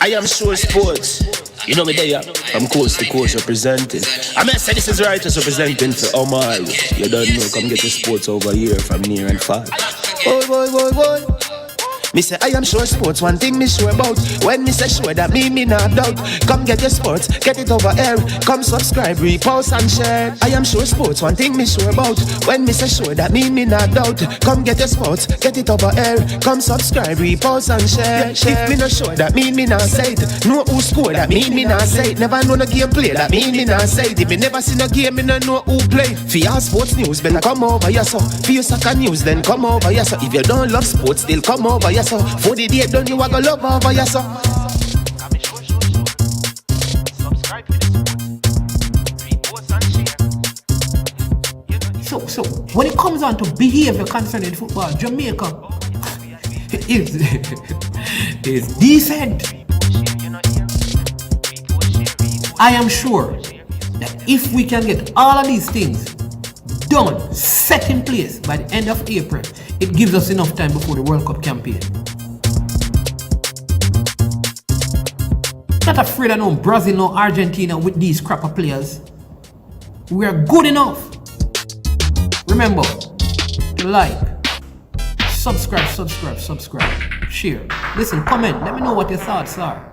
I am sure sports. You know me there, from coast to coast representing. I mean, say this is righteous representing for Omar. You don't know, come get the sports over here from near and far. Boy, boy, boy, boy. Me say I am sure sports, one thing me sure about. When me say sure, that me not doubt. Come get your sports, get it over here. Come subscribe, repost and share. I am sure sports, one thing me sure about. When me say sure, that me not doubt. Come get your sports, get it over here. Come subscribe, repost and share. If me not sure, that me not say it. Know who score, that me not say it. Never know the game play, that me not say it. If me never seen a game, me no know who play. For your sports news, better come over here so. For your soccer news, then come over here so. If you don't love sports, still come over here so. For the date done, you a go love over here so. So when it comes on to behavior concerning football, Jamaica is decent. I am sure that if we can get all of these things done, set in place by the end of April, it gives us enough time before the World Cup campaign. Not afraid of no Brazil, no Argentina with these crapper players. We are good enough. Remember to like, subscribe, share. Listen, comment. Let me know what your thoughts are.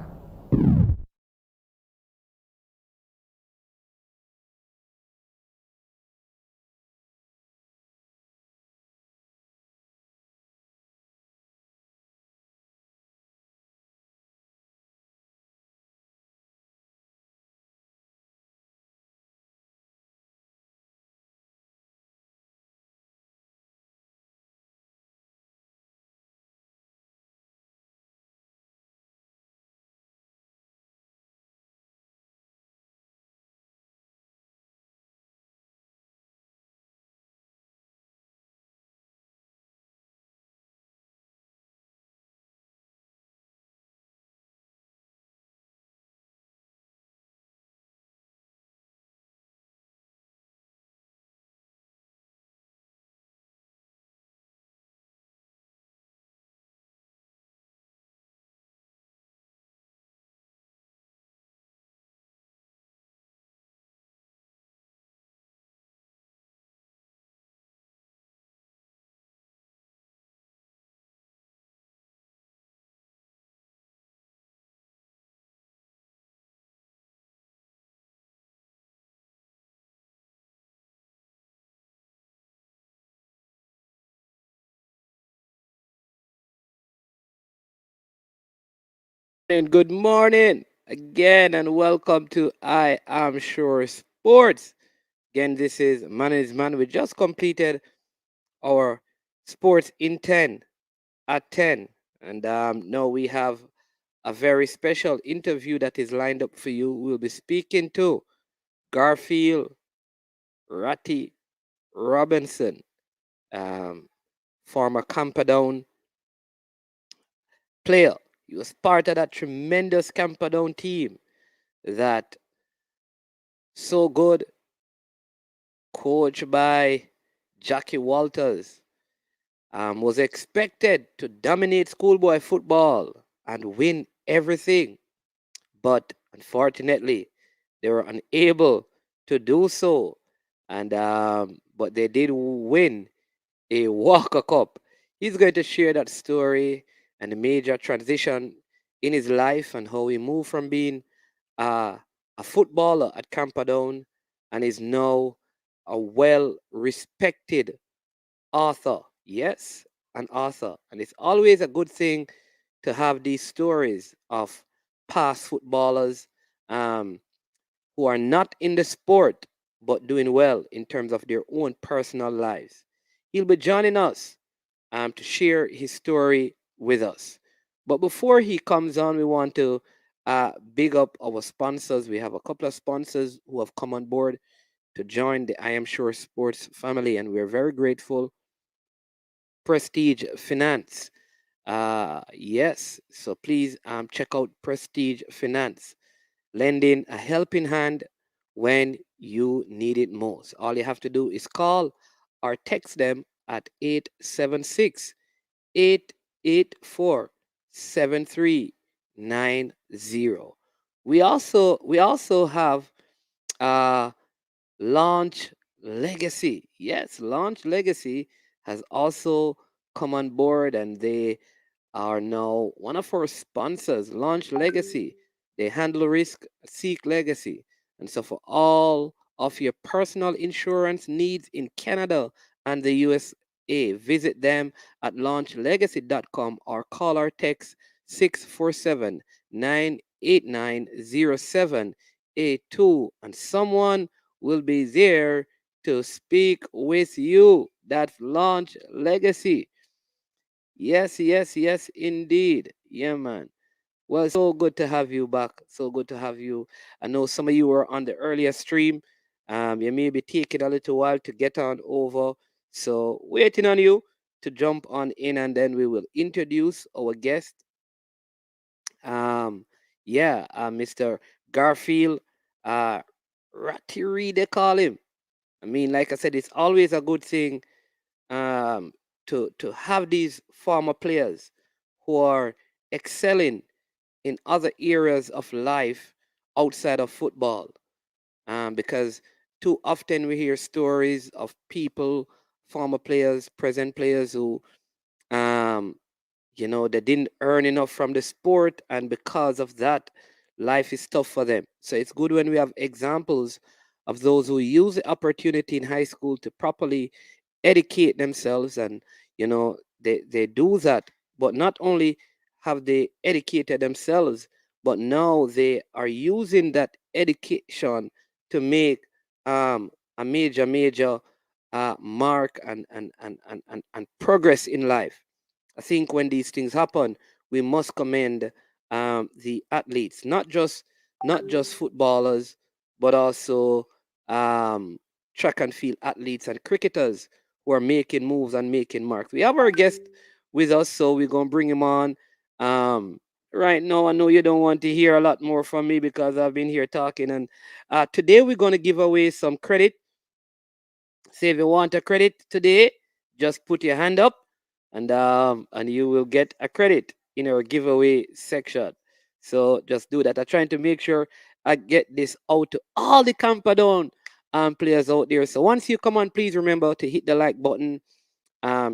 And good morning again, and welcome to I Am Sure Sports. Again, this is Man is Man. We just completed our Sports in 10 at 10, and now we have a very special interview that is lined up for you. We'll be speaking to Garfield Ratty Robinson, former Camperdown player. He was part of that tremendous Camperdown team that so good, coached by Jackie Walters, was expected to dominate schoolboy football and win everything. But unfortunately, they were unable to do so. And but they did win a Walker Cup. He's going to share that story and the major transition in his life and how he moved from being a footballer at Camperdown and is now a well-respected author. Yes, an author. And it's always a good thing to have these stories of past footballers who are not in the sport but doing well in terms of their own personal lives. He'll be joining us to share his story with us. But before he comes on, we want to big up our sponsors. We have a couple of sponsors who have come on board to join the I Am Sure Sports family, and we're very grateful. Prestige Finance. Yes, so please check out Prestige Finance, lending a helping hand when you need it most. All you have to do is call or text them at 876 884 7300. 90. We also have uh Launch Legacy. Yes, Launch Legacy has also come on board, and they are now one of our sponsors, Launch Legacy. They handle risk, seek legacy. And so, for all of your personal insurance needs in Canada and the USA, visit them at launchlegacy.com or call or text 647-989-0782, and someone will be there to speak with you. That's Launch Legacy. Yes, yes, yes, indeed. Yeah, man. Well, it's so good to have you back. So good to have you. I know some of you were on the earlier stream. You may be taking a little while to get on over. So waiting on you to jump on in, and then we will introduce our guest. Um, yeah, Mr. Garfield, uh, Ratty, they call him. I mean, like I said, it's always a good thing um, to have these former players who are excelling in other areas of life outside of football. Because too often we hear stories of people, former players, present players who um, they didn't earn enough from the sport, and because of that, life is tough for them. So it's good when we have examples of those who use the opportunity in high school to properly educate themselves, and they do that. But not only have they educated themselves, but now they are using that education to make a major mark and progress in life. I think when these things happen, we must commend the athletes, not just footballers, but also um, track and field athletes and cricketers who are making moves and making marks. We have our guest with us, so we're gonna bring him on. Um, right now, I know you don't want to hear a lot more from me because I've been here talking, and today we're gonna give away some credit. So if you want a credit today, just put your hand up, and you will get a credit in our giveaway section. So just do that. I'm trying to make sure I get this out to all the Camperdown players out there. So once you come on, please remember to hit the like button,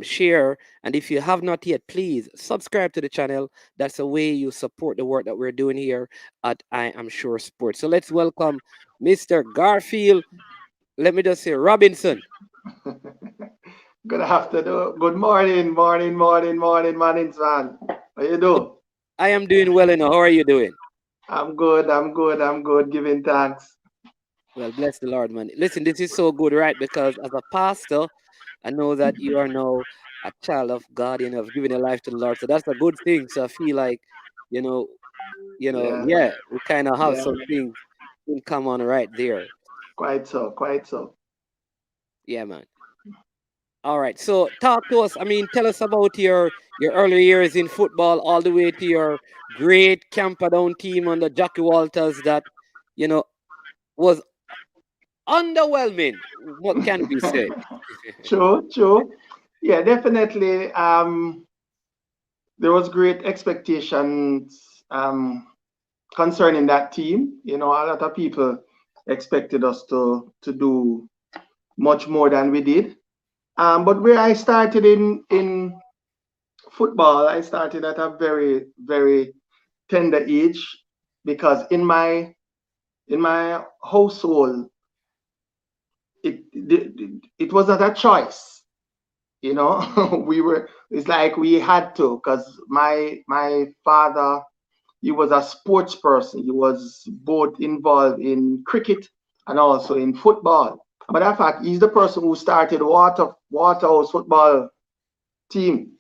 share, and if you have not yet, please subscribe to the channel. That's a way you support the work that we're doing here at I Am Sure Sports. So let's welcome Mr. Garfield. Let me just say Robinson. Good afternoon. Good morning, man. How you do? I am doing well, and how are you doing? I'm good. Giving thanks. Well, bless the Lord, man. Listen, this is so good, right? Because as a pastor, I know that you are now a child of God, have given your life to the Lord. So that's a good thing. So I feel like, you know, Yeah, yeah, we kind of have yeah. some things in common right there. Quite so. Yeah, man. All right. So talk to us. I mean, tell us about your early years in football, all the way to your great Camperdown team under Jackie Walters that, you know, was underwhelming. What can be said? True. Yeah, definitely. There was great expectations concerning that team. A lot of people expected us to do much more than we did. But where I started in football, I started at a very tender age because in my household it was not a choice. It's like we had to, because my father, he was a sports person. He was both involved in cricket and also in football. Matter of fact, he's the person who started Waterhouse football team.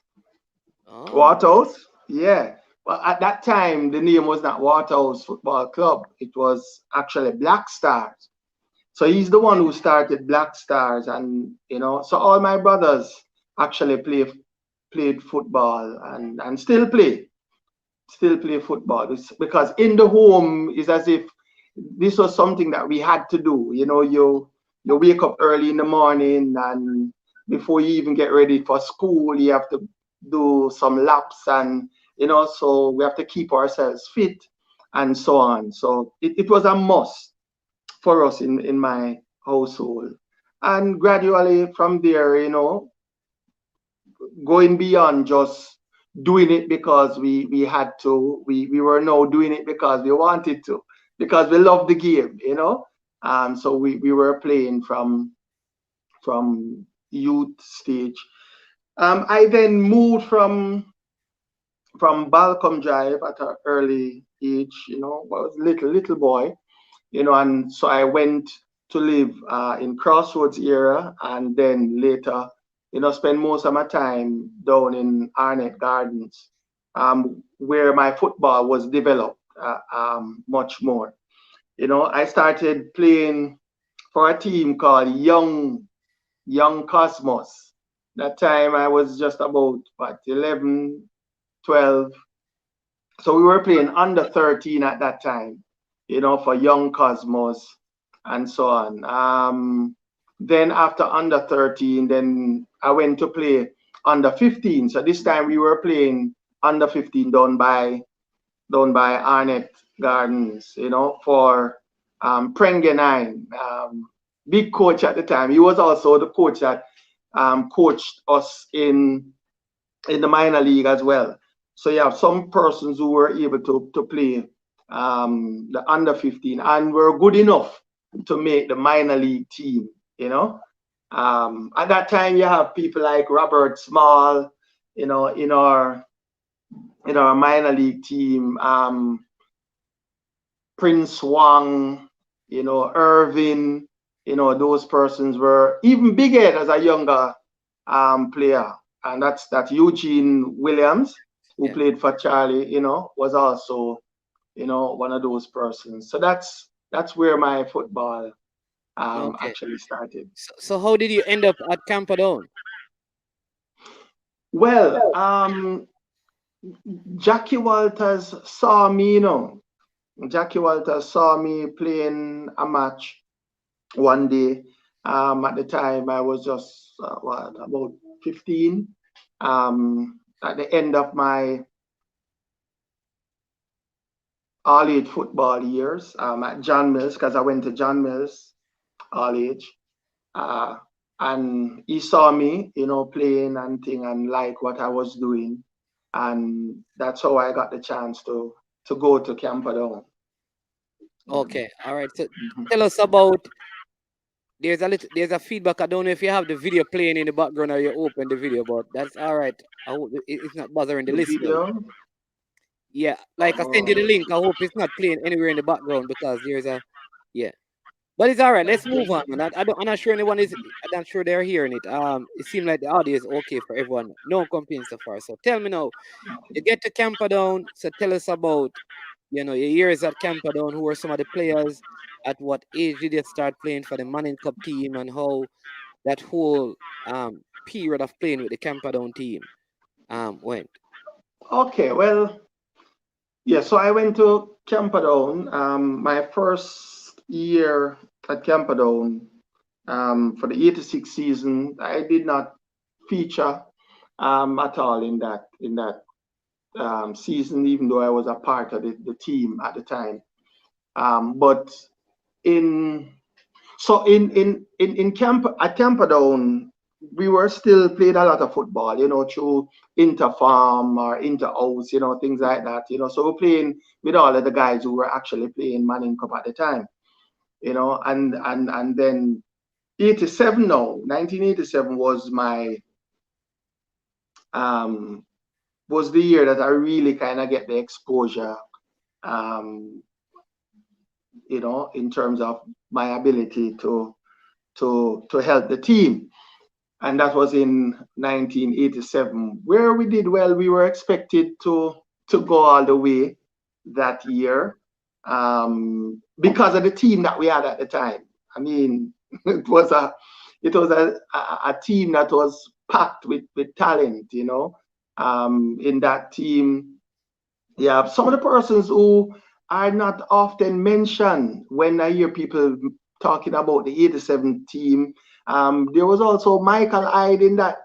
Oh, Waterhouse, yeah. Well, at that time, the name was not Waterhouse Football Club. It was actually Black Stars. So he's the one who started Black Stars, and so all my brothers actually played football and still play football. Because in the home is as if this was something that we had to do. You wake up early in the morning, and before you even get ready for school, you have to do some laps, and so we have to keep ourselves fit and so on. So it was a must for us in my household. And gradually from there, going beyond just doing it because we had to, we were now doing it because we wanted to, because we love the game, so we were playing from youth stage. I then moved from Balcom Drive at an early age, I was little boy, and so I went to live in Crossroads area, and then later, spend most of my time down in Arnett Gardens, where my football was developed much more. I started playing for a team called Young Cosmos. That time I was just about 11, 12. So we were playing under 13 at that time, for Young Cosmos and so on. Then after under 13, then I went to play under 15. So this time we were playing under 15 down by Arnett Gardens, for Prengenine. Big coach at the time. He was also the coach that coached us in the minor league as well. So you have some persons who were able to play the under 15 and were good enough to make the minor league team, At that time you have people like Robert Small, in our minor league team, Prince Wang, Irvin, those persons were even bigger as a younger player. And that's Eugene Williams, who played for Charlie, was also, one of those persons. So that's where my football actually started. So how did you end up at Camperdown? Well, Jackie Walters saw me, Jackie Walters saw me playing a match one day. At the time, I was just about 15. At the end of my all-age football years at John Mills, because I went to John Mills all-age, and he saw me, playing and thing, and like what I was doing, and that's how I got the chance to go to Camperdown. Okay, all right. So tell us about. There's a feedback. I don't know if you have the video playing in the background or you open the video, but that's all right. I hope it's not bothering the listener. Yeah, like I send you the link. I hope it's not playing anywhere in the background because there's a But it's all right. Let's move on, man. I'm not sure anyone is. I'm not sure they're hearing it. It seems like the audio is okay for everyone. No complaints so far. So tell me now. You get to Camperdown. So tell us about, your years at Camperdown. Who were some of the players? At what age did you start playing for the Manning Cup team, and how that whole period of playing with the Camperdown team went? Okay, well, yeah. So I went to Camperdown. My first year at Camperdown, for the 86 season, I did not feature at all in that season, even though I was a part of the team at the time. But at Camperdown, we were still playing a lot of football, through interfarm or interhouse, things like that, So we're playing with all of the guys who were actually playing Manning Cup at the time, and then 1987 was was the year that I really kind of get the exposure, in terms of my ability to help the team. And that was in 1987, where we did well. We were expected to go all the way that year, because of the team that we had at the time. I mean, it was a team that was packed with talent, in that team. Yeah, some of the persons who are not often mentioned when I hear people talking about the 87 team. There was also Michael Hyde in that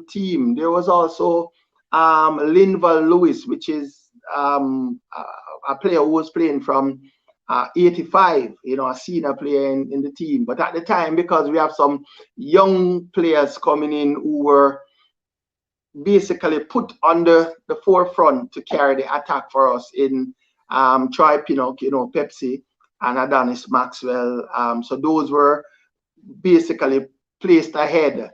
team. There was also Linval Lewis, which is a player who was playing from 85, a senior player in the team. But at the time, because we have some young players coming in who were basically put on the forefront to carry the attack for us in Troy Pinnock, Pepsi, and Adonis Maxwell. So those were basically placed ahead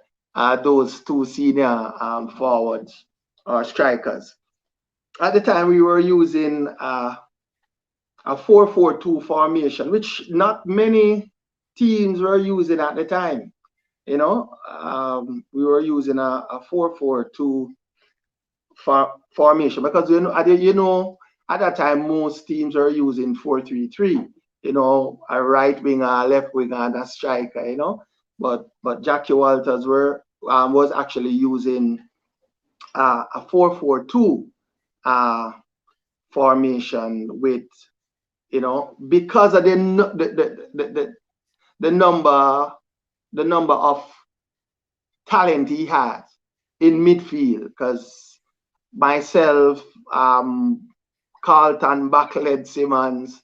those two senior forwards or strikers. At the time, we were using a 4-4-2 formation, which not many teams were using at the time. We were using a 4-4-2 formation because at that time most teams were using 4-3-3. A right winger, a left winger, and a striker. But Jackie Walters was actually using a 4-4-2 formation with, because of the number of talent he has in midfield. Because myself, Carlton, Bucklehead Simmons,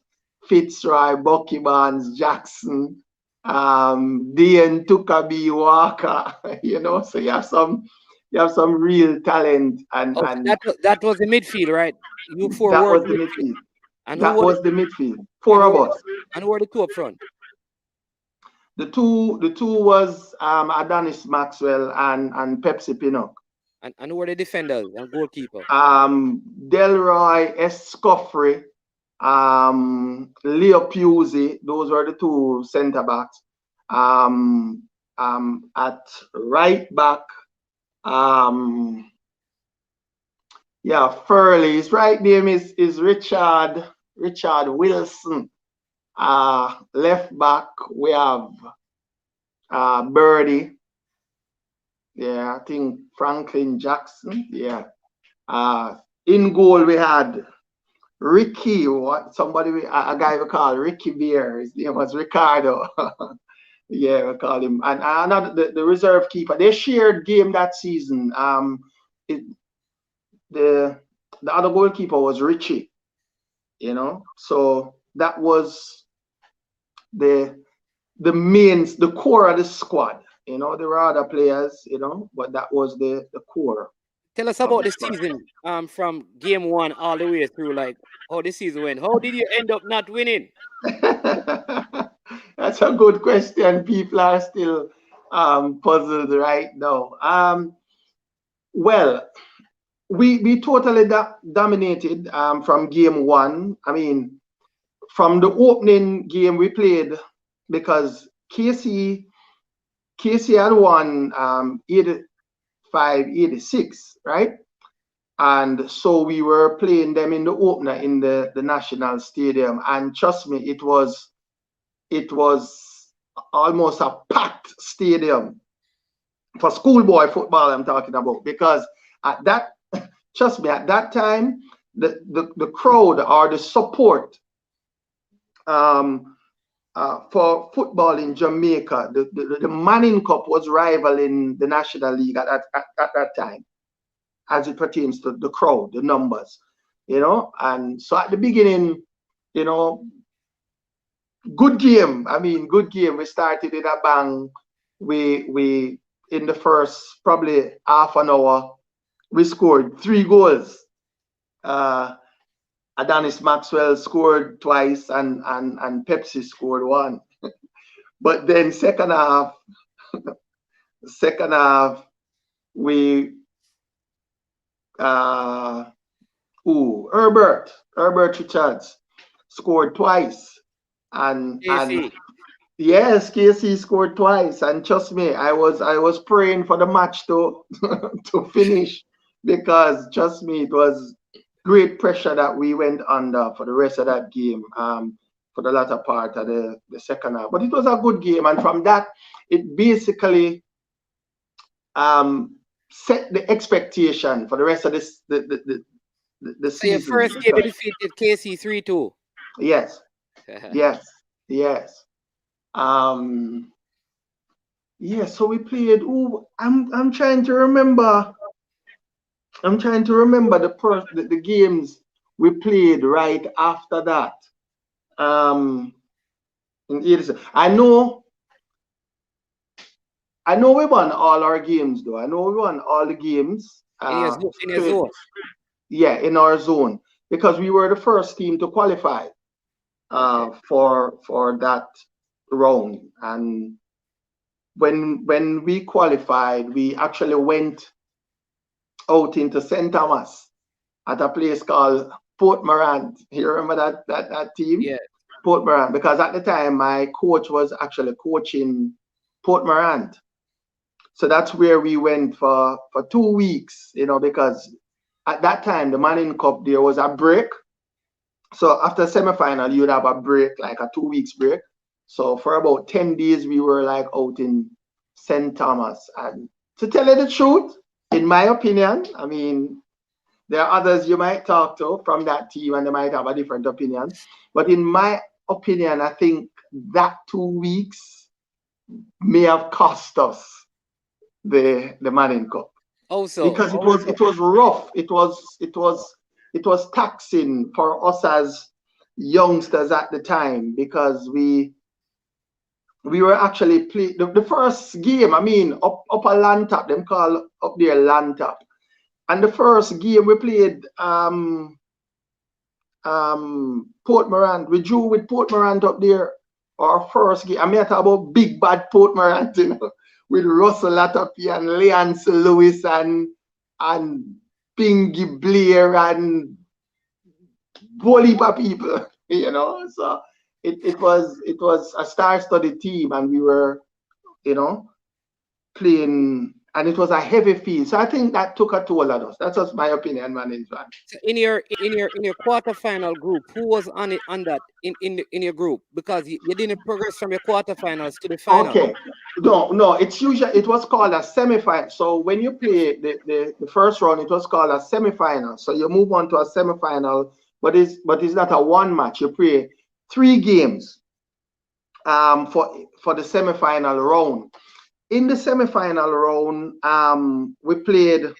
Fitzroy, Bucky Barnes, Jackson, Dean Tukabi, Walker, so you have some real talent, and that was the midfield, right? You four that were was the midfield. And that was the midfield. Four of us. And who were the two up front? The two was Adonis Maxwell and Pepsi Pinnock. And who were the defenders and goalkeeper? Delroy Escoffrey, Leo Pusey. Those were the two centre backs. At right back, Furley. His right name is Richard Wilson. Left back, we have Birdie. I think Franklin Jackson. In goal we had Ricky, a guy we call Ricky Beer. His name was Ricardo. We call him. And another the reserve keeper. They shared game that season. The other goalkeeper was Richie. So that was the core of the squad. There were other players, but that was the core. Tell us about the season, from game one all the way through, like how the season went. How did you end up not winning? That's a good question. People are still puzzled right now. Well, we totally dominated from game one. I mean, from the opening game we played, because KC had won 85-86, right? And so we were playing them in the opener in the National Stadium, and trust me, it was almost a packed stadium for schoolboy football. I'm talking about, because at that time the crowd or the support for football in Jamaica, the Manning Cup was rivaling the National League at that time, as it pertains to the crowd, the numbers, and so at the beginning, good game. Good game. We started in a bang. We in the first probably half an hour, we scored 3 goals. Adonis Maxwell scored twice, and Pepsi scored 1. But then second half, we Herbert Richards scored twice, and yes, KC scored twice, and trust me, I was praying for the match to finish, because trust me, it was great pressure that we went under for the rest of that game, for the latter part of the second half. But it was a good game, and from that, it basically set the expectation for the rest of the season. So your first game you defeated KC 3-2. Yes. So we played. I'm trying to remember. I'm trying to remember the games we played right after that. In 87. I know we won all our games though. I know we won all the games. In your zone. Yeah, in our zone because we were the first team to qualify Okay. for that round. And when we qualified, we actually went out into St. Thomas at a place called Port Morant. You remember that team? Yeah. Port Morant, because at the time my coach was actually coaching Port Morant. So that's where we went for 2 weeks, because at that time the Manning Cup there was a break. So after semi-final, you'd have a break, like a 2 weeks break. So for about 10 days, we were like out in St. Thomas. And to tell you the truth, in my opinion, I mean, there are others you might talk to from that team and they might have a different opinion. But in my opinion, I think that 2 weeks may have cost us the Manning Cup Also, because it was rough. It was taxing for us as youngsters at the time because we were actually play the first game. I mean, up a land tap, them call up there land tap. And the first game we played Port Morant. We drew with Port Morant up there. Our first game. I mean, I talk about big bad Port Morant, with Russell Latapi and Leance Lewis and Pingy Blair and whole heap of people, So it was a star-studded team, and we were, playing, and it was a heavy field. So I think that took a toll on us. That's just my opinion, man. so in your quarterfinal group, who was on that in your group? Because you didn't progress from your quarterfinals to the final. Okay. No, it was called a semi-final. So when you play the first round, it was called a semi-final. So you move on to a semi-final, but it's not a one match. You play 3 games for the semi-final round. In the semi-final round, we played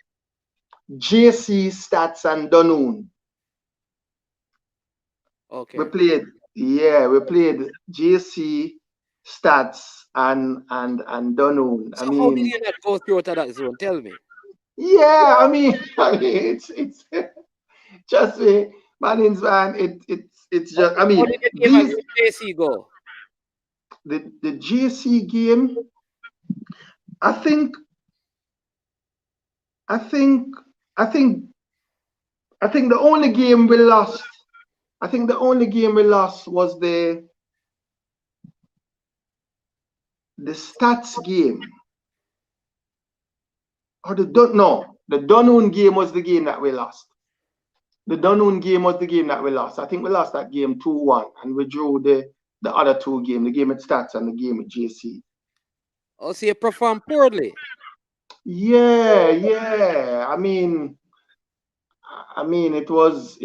JC, Stats, and Dunoon. Okay. We played JC, Stats, and Dunoon. So how did you not go through to that zone? Tell me. Yeah, it's just Manning's man. It's just. I How mean, did the game against JC go? the GC game. I think the only game we lost. I think the only game we lost was the Stats game. Or the Dunoon game was the game that we lost. The Dunoon game was the game that we lost. I think we lost that game 2-1, and we drew the other 2 games, the game with Stats and the game with JC. Oh, so you performed poorly. Yeah. I mean, it was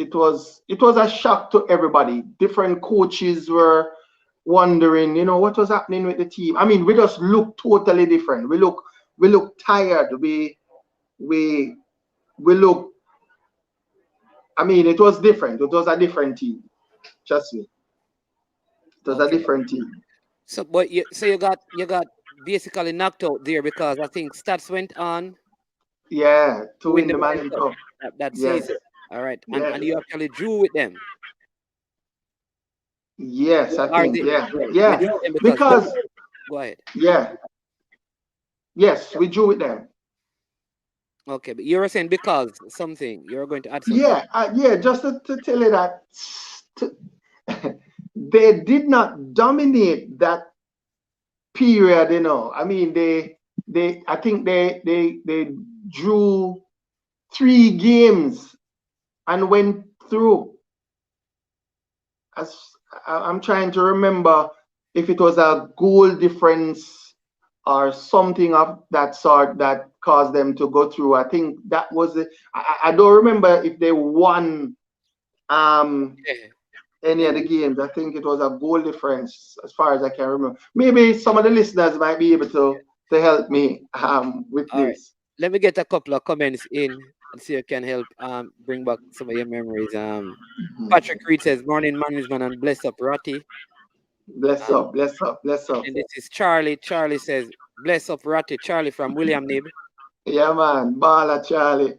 a shock to everybody. Different coaches were wondering, what was happening with the team. I mean, we just look totally different. We look tired. We look. I mean, it was different. It was a different team. Trust me. It was a different team. So, but you got basically knocked out there because I think Stats went on Yeah, to to win win the the Manning Manning Cup Cup. that Yes. season. All right, Yes. and you actually drew with them. Yes, I Or think. you Yeah. drew Yeah. with them Because go ahead. yeah. Yes, we drew with them. Okay, but you were saying because something you're going to add something. Yeah. Just to tell you that they did not dominate that period. I mean, I think they drew 3 games and went through. I'm trying to remember if it was a goal difference or something of that sort that caused them to go through. I think that was it. I don't remember if they won Okay. any of the games. I think it was a goal difference as far as I can remember. Maybe some of the listeners might be able to help me with All right. this. Let me get a couple of comments in. and see if you can help bring back some of your memories. Patrick Reed says, "Morning, management, and bless up, Ratty." Bless Um, up, bless up, bless up. and this is Charlie. Charlie says, "Bless up, Ratty." Charlie from William Nib. Yeah, man. Bala Charlie.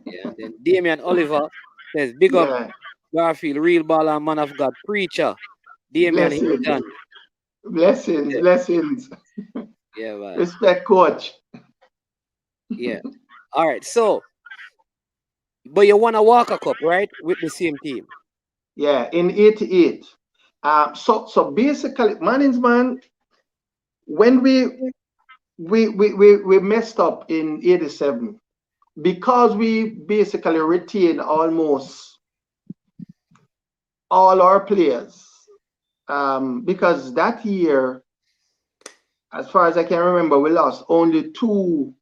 Yeah. And then Damian Oliver says, "Big up Yeah. Garfield, real baller, man of God, preacher." Damian Blessings. Hilton. Blessings, Yeah, blessings. yeah, man. Respect, coach. Yeah. All right. So, but you want to walk a cup, right? With the same team. Yeah, in 88. So basically, management, when we messed up in 87, because we basically retained almost all our players. Because that year, as far as I can remember, we lost only two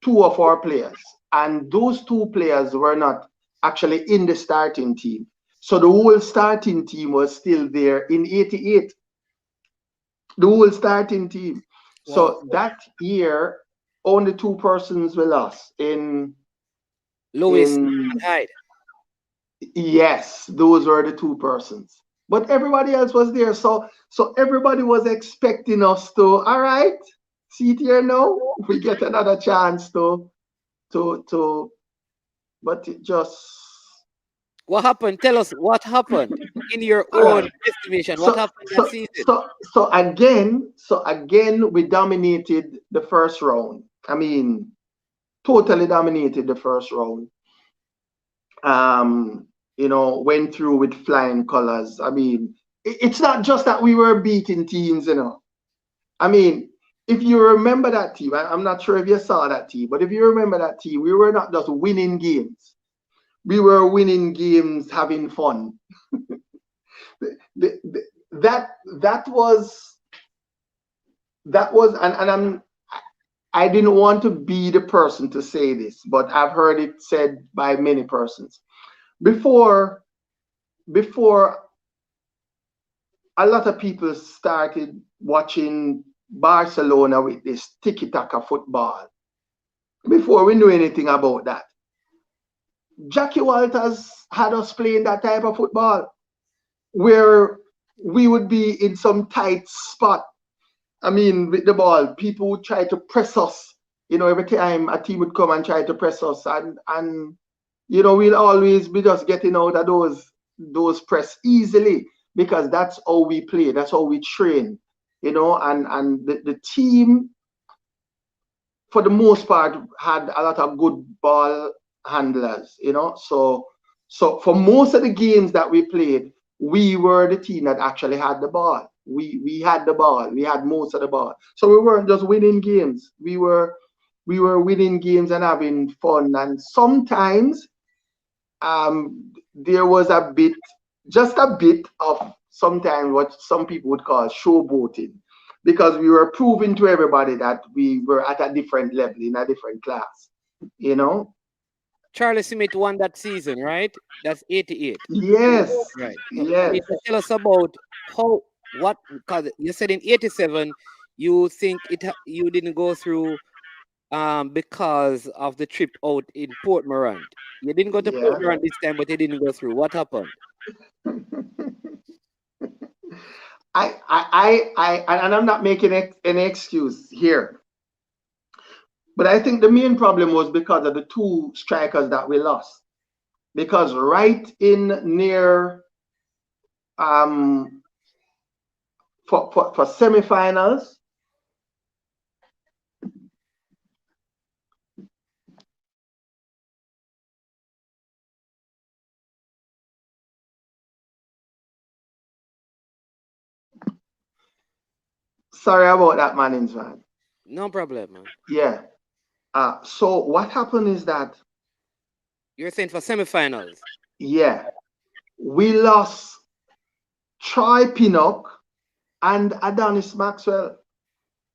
of our players, and those two players were not actually in the starting team. So the whole starting team was still there in 88. The whole starting team. Wow. So that year, only two persons were lost Lewis in and Hyde. yes, those were the two persons. But everybody else was there. So everybody was expecting us to, all right, see it here now. We get another chance to but it just What happened? Tell us what happened in your all own right. estimation. What So happened that so season? so again we dominated the first round. I mean, totally dominated the first round. Went through with flying colors. I mean, it's not just that we were beating teams. I mean, if you remember that team, I'm not sure if you saw that team, but if you remember that team, we were not just winning games. We were winning games, having fun. The- the- that was, and I didn't want to be the person to say this, but I've heard it said by many persons. Before before a lot of people started watching Barcelona with this tiki-taka football, before we knew anything about that, Jackie Walters had us playing that type of football where we would be in some tight spot. I mean, with the ball, people would try to press us. Every time a team would come and try to press us, and we'll always be just getting out of those press easily, because that's how we play, that's how we train. And the team, for the most part, had a lot of good ball handlers. So for most of the games that we played, we were the team that actually had the ball. We had the ball. We had most of the ball. So we weren't just winning games. We were winning games and having fun. And sometimes there was just a bit of sometimes what some people would call showboating, because we were proving to everybody that we were at a different level, in a different class. You know? Charlie Smith won that season, right? That's 88. Yes, Right. So you yes, need to tell us about because you said in 87 you think you didn't go through because of the trip out in Port Morant. You didn't go to Port yeah. Morant this time, but you didn't go through. What happened? And I'm not making any excuse here, but I think the main problem was because of the two strikers that we lost. Because right in near um for semifinals, sorry about that, Mannings, man. No problem, man. Yeah. So what happened is that, You're saying for semifinals. yeah, we lost Troy Pinnock and Adonis Maxwell.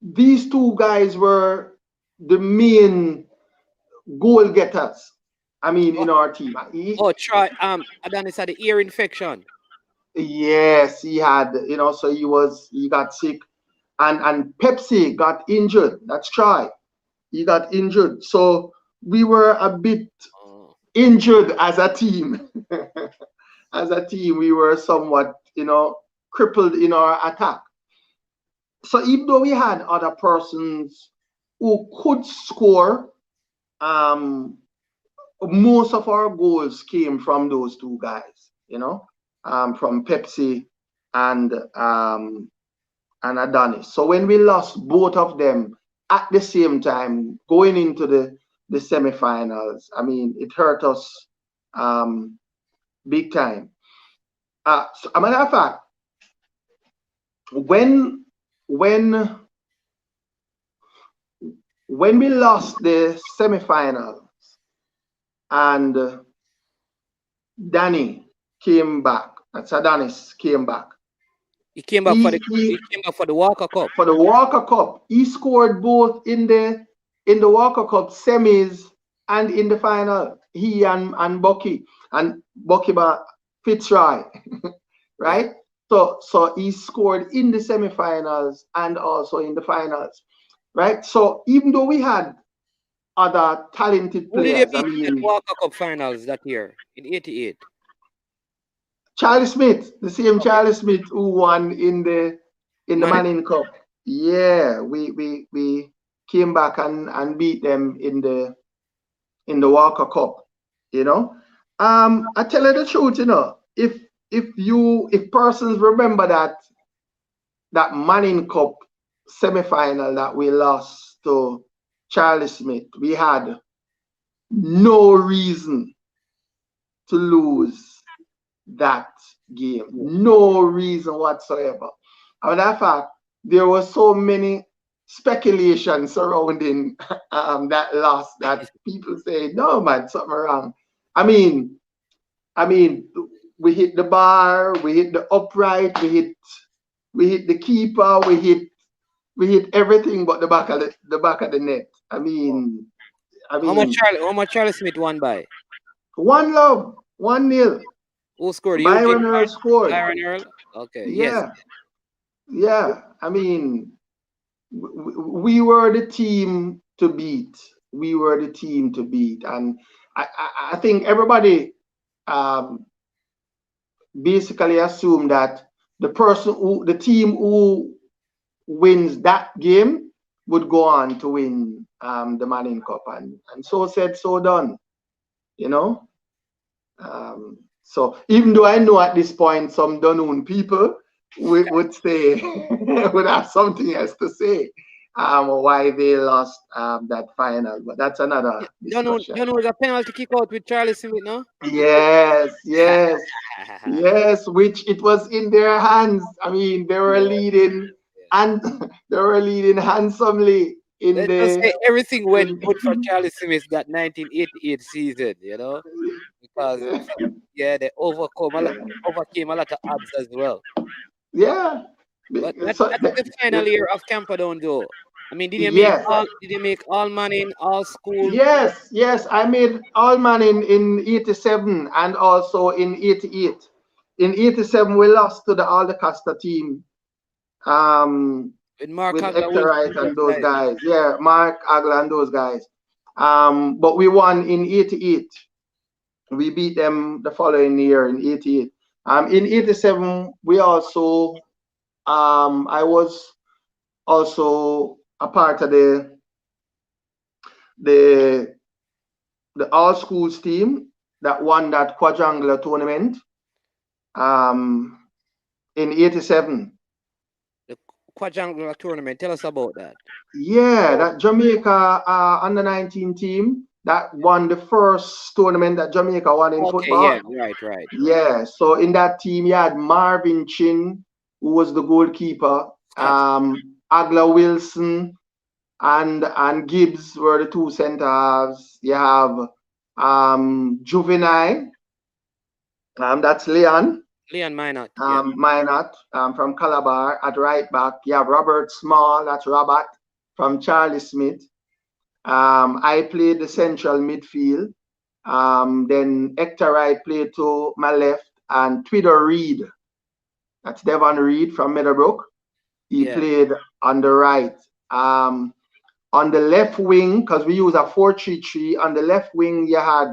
These two guys were the main goal getters. I mean, Oh, in our team. oh, try Adonis had the ear infection. Yes, he had, so he got sick, and Pepsi got injured. That's Troy. He got injured. So we were a bit injured as a team. As a team, we were somewhat, crippled in our attack. So even though we had other persons who could score, most of our goals came from those two guys, from Pepsi and Adonis. So when we lost both of them at the same time, going into the semifinals, I mean, it hurt us big time. So, a matter of fact, when we lost the semifinals and Danny came back, that's Adonis came back. He came back for the Walker Cup. For the Walker Cup, he scored both in the Walker Cup semis and in the final. He and Bucky Fitzroy, right? So he scored in the semifinals and also in the finals, right? So even though we had other talented players, Who did they beat in the Walker Cup finals that year in '88? Charlie Smith, the same Charlie Smith who won in the Manning Cup. Yeah, we came back and beat them in the Walker Cup. I tell you the truth, if persons remember that Manning Cup semi-final that we lost to Charlie Smith, we had no reason to lose that game. No reason whatsoever. As a matter of fact, there was so many speculation surrounding that loss that people say, no man, something wrong. I mean, we hit the bar, we hit the upright, we hit the keeper, we hit everything but the back of the net. I mean, how much Charlie Smith won by? 1-0, 1-0. Who scored? Byron Earl scored. Byron Earl. Okay. Yeah. Yes. Yeah. I mean, we were the team to beat. We were the team to beat, and I think everybody basically assumed that the team who wins that game would go on to win the Manning Cup, and so said, so done. So even though I know at this point some Dunoon people would say would have something else to say why they lost that final, but that's another discussion. Dunoon was a penalty kick out with Charlie Smith, no? Yes, which it was in their hands. I mean, they were leading, and they were leading handsomely. Let's just say everything went good for Charlie Smith that 1988 season, because they overcame a lot of odds as well. Yeah, but that's the final year of Camperdown, though. I mean, did you make all Manning, all school? Yes, I made all Manning in '87 and also in '88. In '87, we lost to the Aldecaster team. With Hector Wright and those guys. Yeah, Mark Agla and those guys. But we won in '88. We beat them the following year in '88. In '87, we also, I was also a part of the all schools team that won that quadrangular tournament in '87. Quadrangular tournament. Tell us about that. Yeah, that Jamaica under 19 team that won the first tournament that Jamaica won in football. Yeah, right. Yeah, so in that team you had Marvin Chin, who was the goalkeeper, Agla Wilson and Gibbs were the two centre halves. You have Juvenile, that's Leon Minot. Minot from Calabar at right back. You have Robert Small, that's Robert from Charlie Smith. I played the central midfield. Then Hector Wright played to my left, and Twitter Reed, that's Devon Reed from Meadowbrook. He played on the right. On the left wing, because we use a 4-3-3, on the left wing you had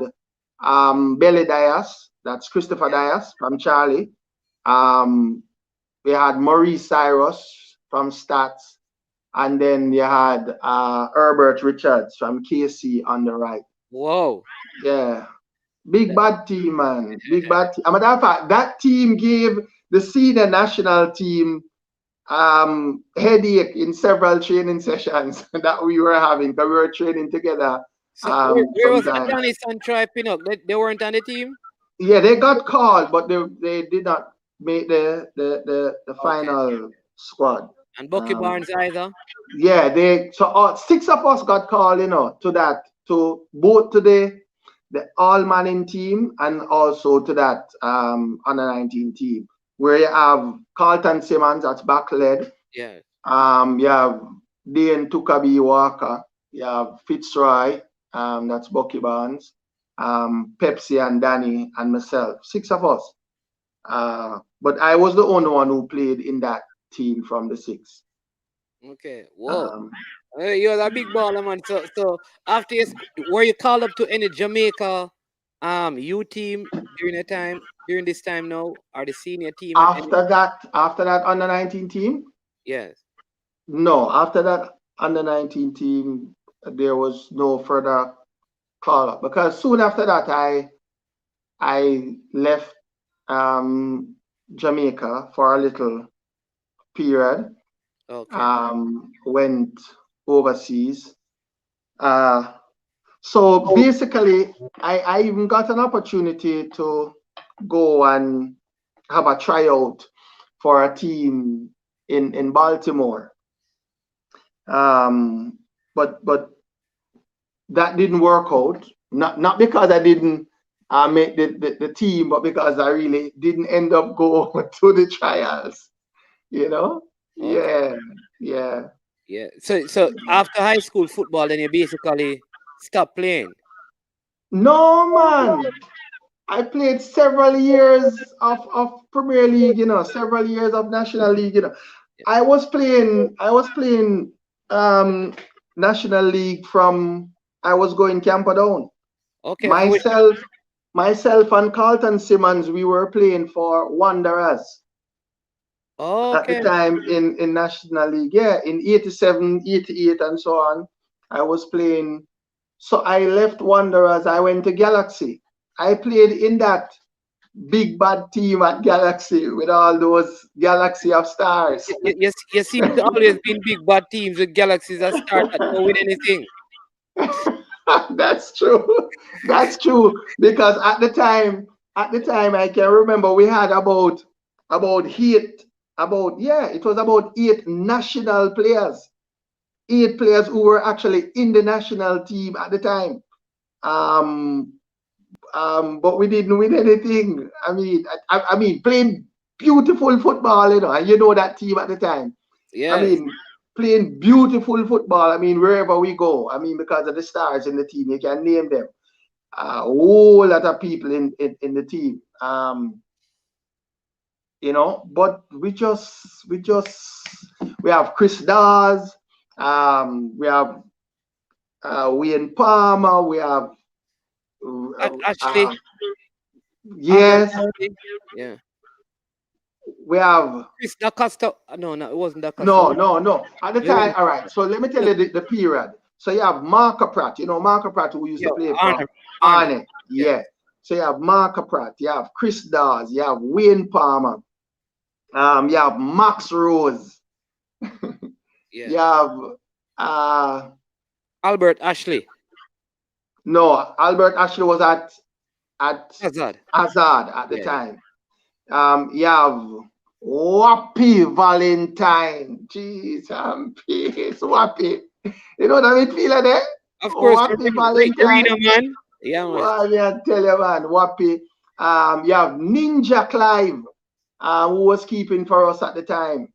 Belly Dias, that's Christopher Dias from Charlie. We had Maurice Cyrus from Stats, and then you had Herbert Richards from KC on the right. Whoa. Yeah. Big bad team, man. Big bad team. As a matter of fact, that team gave the senior national team headache in several training sessions that we were having, because we were training together. So where was sometimes. Adonis and Troy Pinnock? They weren't on the team? Yeah, they got called, but they did not make the final squad. And Bucky Barnes either? Yeah, so 6 of us got called, to both to the all-manning team and also to that under 19 team, where you have Carlton Simmons, that's back led. Yeah. You have Dane Tukabi Walker. You have Fitzroy, that's Bucky Barnes, Pepsi and Danny and myself. 6 of us. But I was the only one who played in that team from the 6. Okay. Whoa. You're a big baller, man. So after were you called up to any Jamaica U team during this time now, or the senior team? After that under 19 team? Yes. No, after that under 19 team, there was no further call up, because soon after that I left Jamaica for a little period. Okay. Went overseas. So basically, I even got an opportunity to go and have a tryout for a team in Baltimore. But that didn't work out. Not because I didn't make the team, but because I really didn't end up going to the trials. Okay. Yeah. So after high school football, then you basically stopped playing. No, man. I played several years of Premier League, several years of National League, I was playing National League from I was going Camperdown. Okay. Myself and Carlton Simmons, we were playing for Wanderers. At the time in National League. Yeah, in 87, 88 and so on. I was playing. So I left Wanderers. I went to Galaxy. I played in that big bad team at Galaxy with all those Galaxy of stars. You seem to always be in big bad teams with Galaxies that start at don't win anything. That's true. That's true. Because at the time I can remember we had about 8 national players. 8 players who were actually in the national team at the time. But we didn't win anything. I mean, playing beautiful football, and that team at the time. Yes. I mean, playing beautiful football. I mean, wherever we go. I mean, because of the stars in the team, you can name them. A whole lot of people in the team. But we have Chris Dawes, we have Wayne Palmer, we have Ashley. Yes. Yeah. We have Chris DaCosta. No, it wasn't DaCosta. No. At the time, all right. So let me tell you the period. So you have Marco Pratt, Marco Pratt, who used to play for Arne. Yeah. So you have Marco Pratt, you have Chris Dawes, you have Wayne Palmer, you have Max Rose. You have Albert Ashley. No, Albert Ashley was at Hazard at the time. You have Wappy Valentine. Jeez, peace, Wappy. You know that midfielder there? Of course, Wappy Valentine. Arena, man. Yeah, man. Well, I tell you, man, Wappy. You have Ninja Clive, who was keeping for us at the time.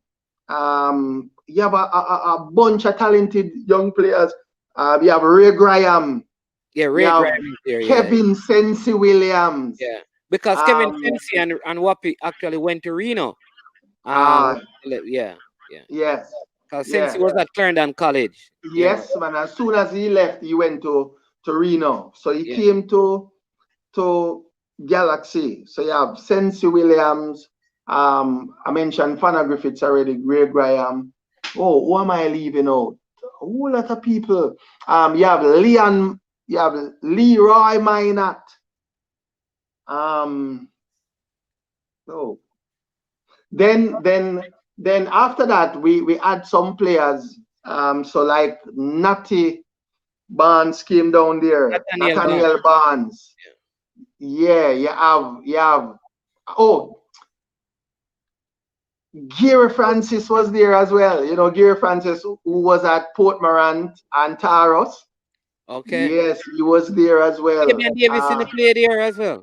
You have a bunch of talented young players. You have Ray Graham. Yeah, Ray Graham there. Kevin Sensi Williams. Yeah, because Kevin Sensi and Wappy actually went to Reno. Yes. Since he was at Clarendon College. Yes, man. As soon as he left, he went to Reno. So he came to Galaxy. So you have Sensi Williams. I mentioned Fana Griffiths already, Greg Graham. Oh, who am I leaving out? A whole lot of people. You have Leroy Minot. Then after that we had some players. So like Natty Barnes came down there. Nathaniel Barnes. Yeah, you have Gary Francis was there as well. You know, Gary Francis, who was at Port Morant and Taros. Okay. Yes, he was there as well. Fabian Davis played there as well.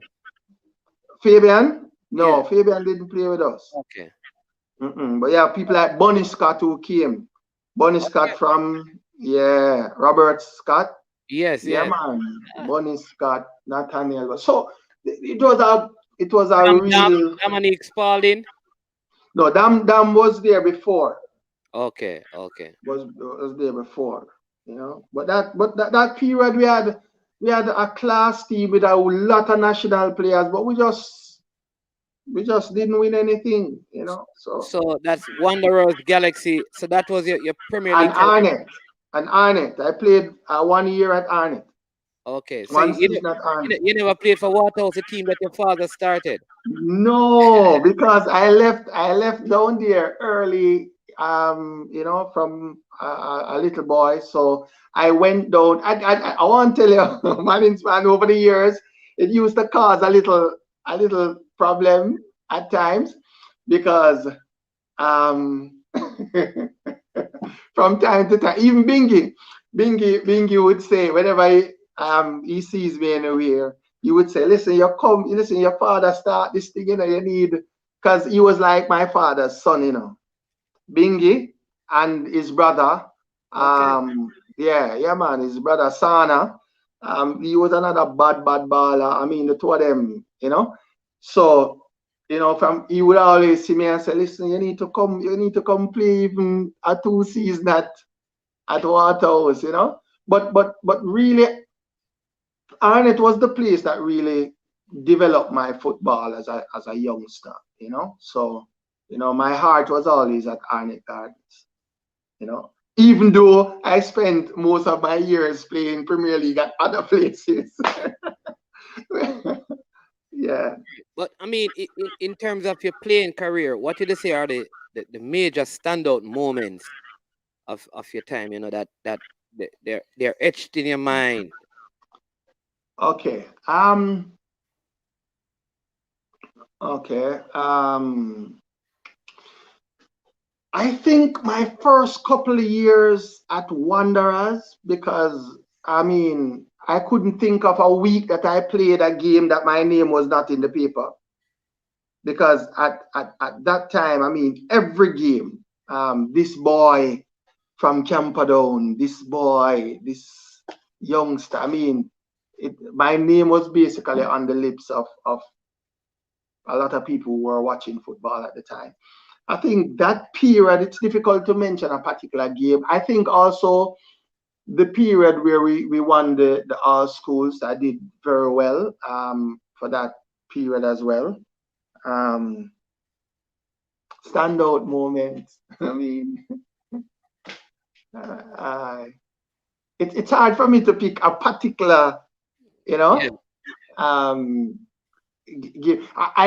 Fabian? No, Fabian didn't play with us. Okay. But yeah, people like Bonnie Scott who came. Bonnie Scott from Robert Scott. Yes, man. Bonnie Scott, Nathaniel. So it was a real. Dominic Spalding. No, Dam was there before. Okay. Was there before, you know. But that period we had a class team with a lot of national players, but we just didn't win anything, you know. So that's Wanderers, Galaxy. So that was your Premier League. And Arnett. I played 1 year at Arnett. Okay, so you never played for Waterhouse, a team that your father started? No, because I left down there early, you know, from a little boy. So I went down. I want to tell you, man, over the years, it used to cause a little problem at times because from time to time, even Bingy would say whenever he sees me anywhere, he would say, listen, your father start this thing, you know, you need, because he was like my father's son, you know. Bingy and his brother, man, his brother Sana, he was another bad baller. I mean, the two of them, you know. So, you know, he would always see me and say, listen, you need to come play even a 2 seasons at Waterhouse, you know. But really, Arnett was the place that really developed my football as a youngster, you know. So, you know, my heart was always at Arnett Gardens, you know. Even though I spent most of my years playing Premier League at other places. Yeah. But I mean, in terms of your playing career, what did you say are the major standout moments of your time? You know, that they're etched in your mind. Okay. I think my first couple of years at Wanderers, because I mean, I couldn't think of a week that I played a game that my name was not in the paper. Because at that time, I mean, every game, this boy from Camperdown, this youngster, I mean, my name was basically on the lips of a lot of people who were watching football at the time. I think that period, it's difficult to mention a particular game. I think also the period where we won the all schools, I did very well for that period as well. Standout moments. I mean, it's hard for me to pick a particular, you know. I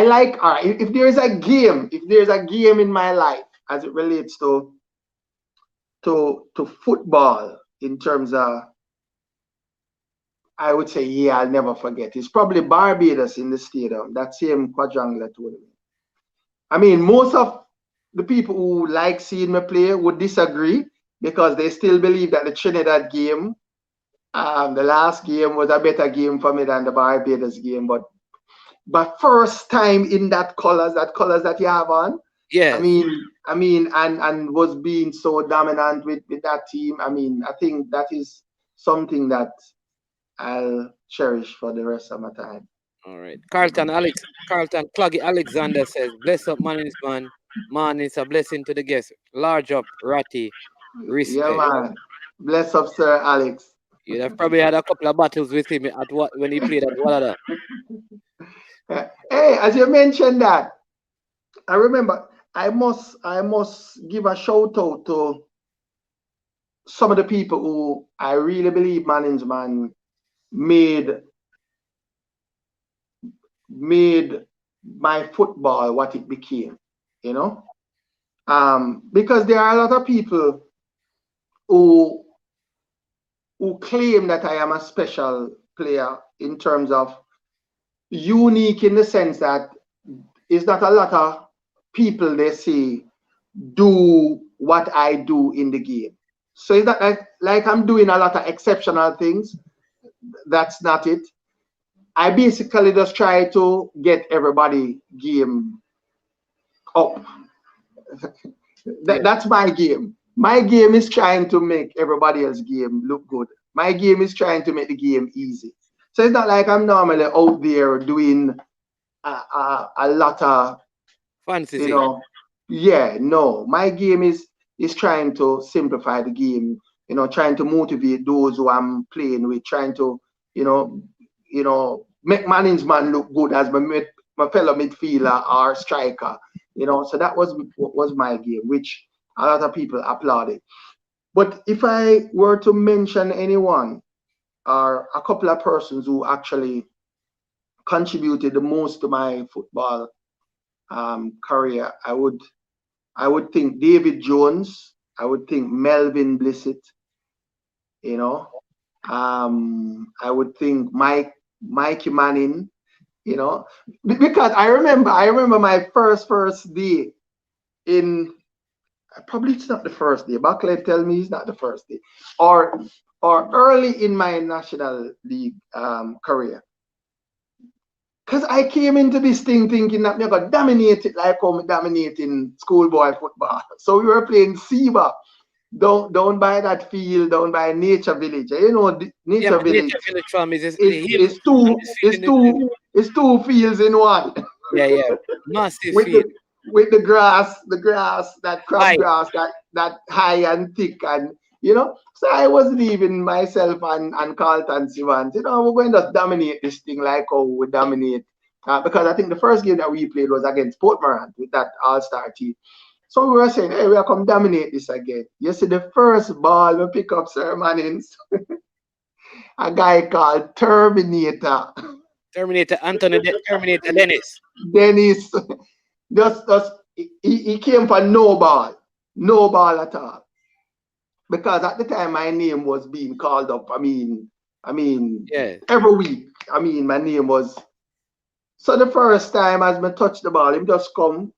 like if there's a game in my life as it relates to football in terms of, I would say, I'll never forget. It's probably Barbados in the stadium, that same quadrangular tournament. I mean, most of the people who like seeing me play would disagree because they still believe that the Trinidad game, the last game, was a better game for me than the Barbados game. But first time in that colors that you have on. Yeah. I mean, and was being so dominant with that team. I mean, I think that is something that I'll cherish for the rest of my time. All right. Carlton Cloggy Alexander says, bless up, man. Man, it's a blessing to the guests. Large up, Ratty. Respect. Yeah, man. Bless up, Sir Alex. You'd have probably had a couple of battles with him at what when he played at Wallada. Hey, as you mentioned that, I remember I must give a shout out to some of the people who I really believe management made my football what it became, you know. Because there are a lot of people who claim that I am a special player in terms of unique in the sense that it's not a lot of people they say do what I do in the game. So it's not like I'm doing a lot of exceptional things. That's not it. I basically just try to get everybody game up. That's my game. My game is trying to make everybody else's game look good. My game is trying to make the game easy. So it's not like I'm normally out there doing a lot of Fancy you thing. know. Yeah, no. My game is trying to simplify the game. You know, trying to motivate those who I'm playing with, trying to you know make management look good as my fellow midfielder or striker. You know, so that was my game, which a lot of people applauded. But if I were to mention anyone or a couple of persons who actually contributed the most to my football career, I would think David Jones. I would think Melvin Blissett. You know, I would think Mikey Manning. You know, because I remember my first day in. Probably it's not the first day. Buckler tell me it's not the first day, or early in my National League career. Because I came into this thing thinking that we got dominated like how we dominating schoolboy football. So we were playing Seba down by that field, down by Nature Village. You know, Nature Village. Nature Village farm is it's two fields in one. Yeah. Massive with field. the grass, that crab grass, that high and thick, and you know. So I was leaving myself and Carlton Sivans. You know, we're going to dominate this thing like how we dominate. Because I think the first game that we played was against Port Morant with that all-star team. So we were saying, hey, we're come dominate this again. You see, the first ball we pick up, Sir Mannings, a guy called Terminator. Terminator Dennis. Dennis, just he came for no ball at all. Because at the time my name was being called up. I mean, Yeah. every week. I mean, my name was. So the first time as me touch the ball, him just come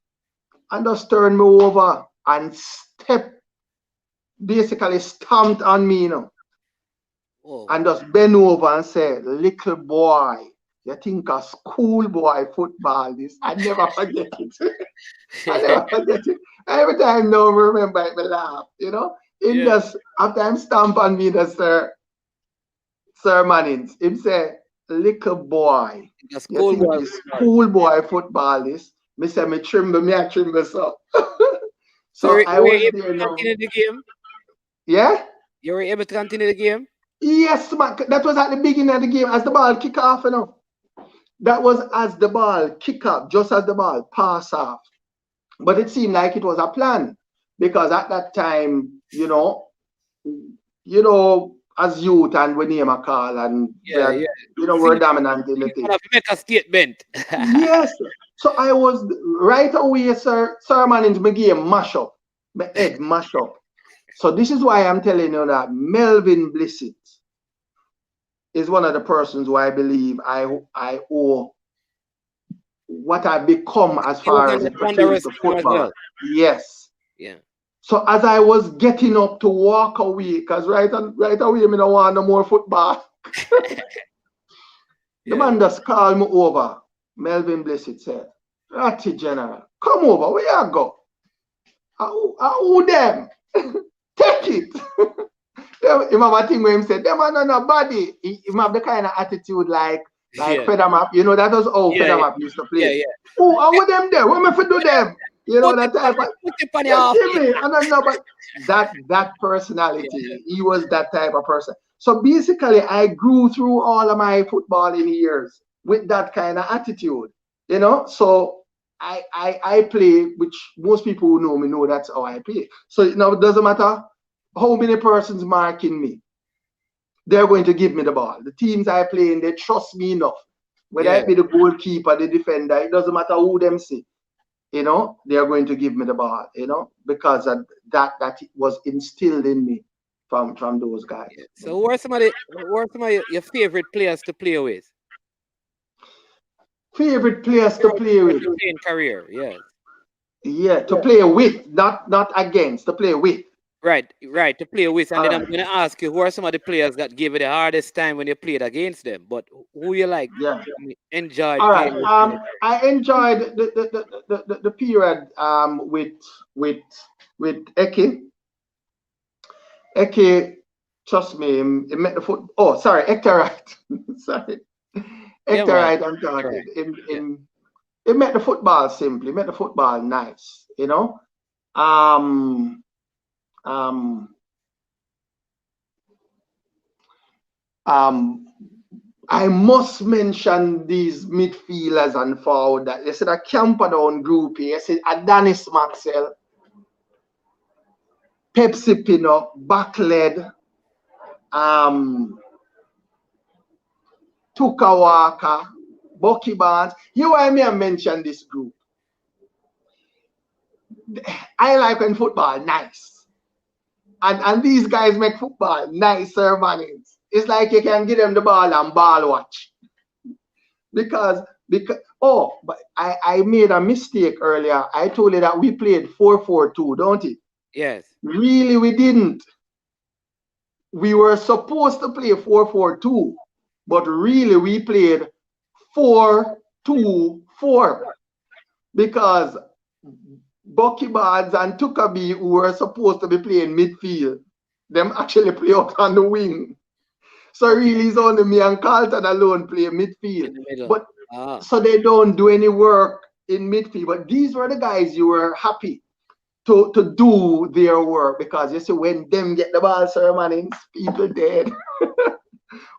and just turn me over and basically stamped on me, you know. Oh. And just bend over and say, little boy, you think a schoolboy football this? I never forget it. I never forget it. Every time now I remember it, I laugh, you know. Him just, after him stamp on me, the Sir Mannings, him say, little boy, you think the schoolboy football this? Me say, I tremble so. So I was there now. Continue the game? Yeah? You were able to continue the game? Yes, man. That was at the beginning of the game, as the ball kick off, you know. That was as the ball kick up, just as the ball pass off. But it seemed like it was a plan. Because at that time, you know, as youth and we name a call and we're dominant in the thing. You have to make a statement. Yes. So I was right away, Sir Mannings, my game mash up. My head mash up. So this is why I'm telling you that Melvin Blissett is one of the persons who I believe I owe what I become as far as it pertains to football. Well. Yes. Yeah. So as I was getting up to walk away, because right away, I don't want no more football. The man just called me over. Melvin Blissett said, Ratty General, come over, where you go? Who them? Take it. Him have a thing where him said, them are not nobody. He have the kind of attitude like Feather Map. You know, that was how Feather Map used to play. Yeah. Who are with them there? What am I to do them? You know Put it that type of. on your You half. see me? I don't know, but that Yeah. personality, he was that type of person. So basically, I grew through all of my footballing years with that kind of attitude. You know, so I play, which most people who know me know that's how I play. So now it doesn't matter how many persons marking me, they're going to give me the ball. The teams I play in, they trust me enough. Whether Yeah. it be the goalkeeper, the defender, it doesn't matter who them see. You know, they are going to give me the ball. You know, because of that was instilled in me from those guys. Yeah. So who are some of your favorite players to play with? Favorite players to play Throughout with? your playing career, yes. Yeah, to play with, not against. To play with. Right, right, to play with. And All then I'm right. gonna ask you who are some of the players that gave you the hardest time when you played against them, but who you like Yeah. enjoyed All right. playing with in the career? I enjoyed the period with Eke. Eke, trust me, he met the foot. Oh, sorry, Hector Wright. Sorry, Yeah, Hector man. Wright. I'm talking. Correct. Yeah. He met the football simply. Met the football nice. You know. Um. Um. Um. I must mention these midfielders and forward that you see the Camperdown group here. You see Adonis Maxwell, Pepsi Pino, Backled, um, Tuka Walker, Bucky Barnes. You why me I mention this group. I like when football nice. And these guys make football nicer, man. It's like you can give them the ball and ball watch. Because but I made a mistake earlier. I told you that we played 4-4-2, don't it? Yes. Really, we didn't. We were supposed to play 4-4-2, but really we played 4-2-4 because Bucky Barnes and Tukabi, who were supposed to be playing midfield, them actually play out on the wing. So Okay. really, it's only me and Carlton alone play midfield. In the middle. But Ah. so they don't do any work in midfield. But these were the guys you were happy to do their work because you see when them get the ball, sir, man, people dead.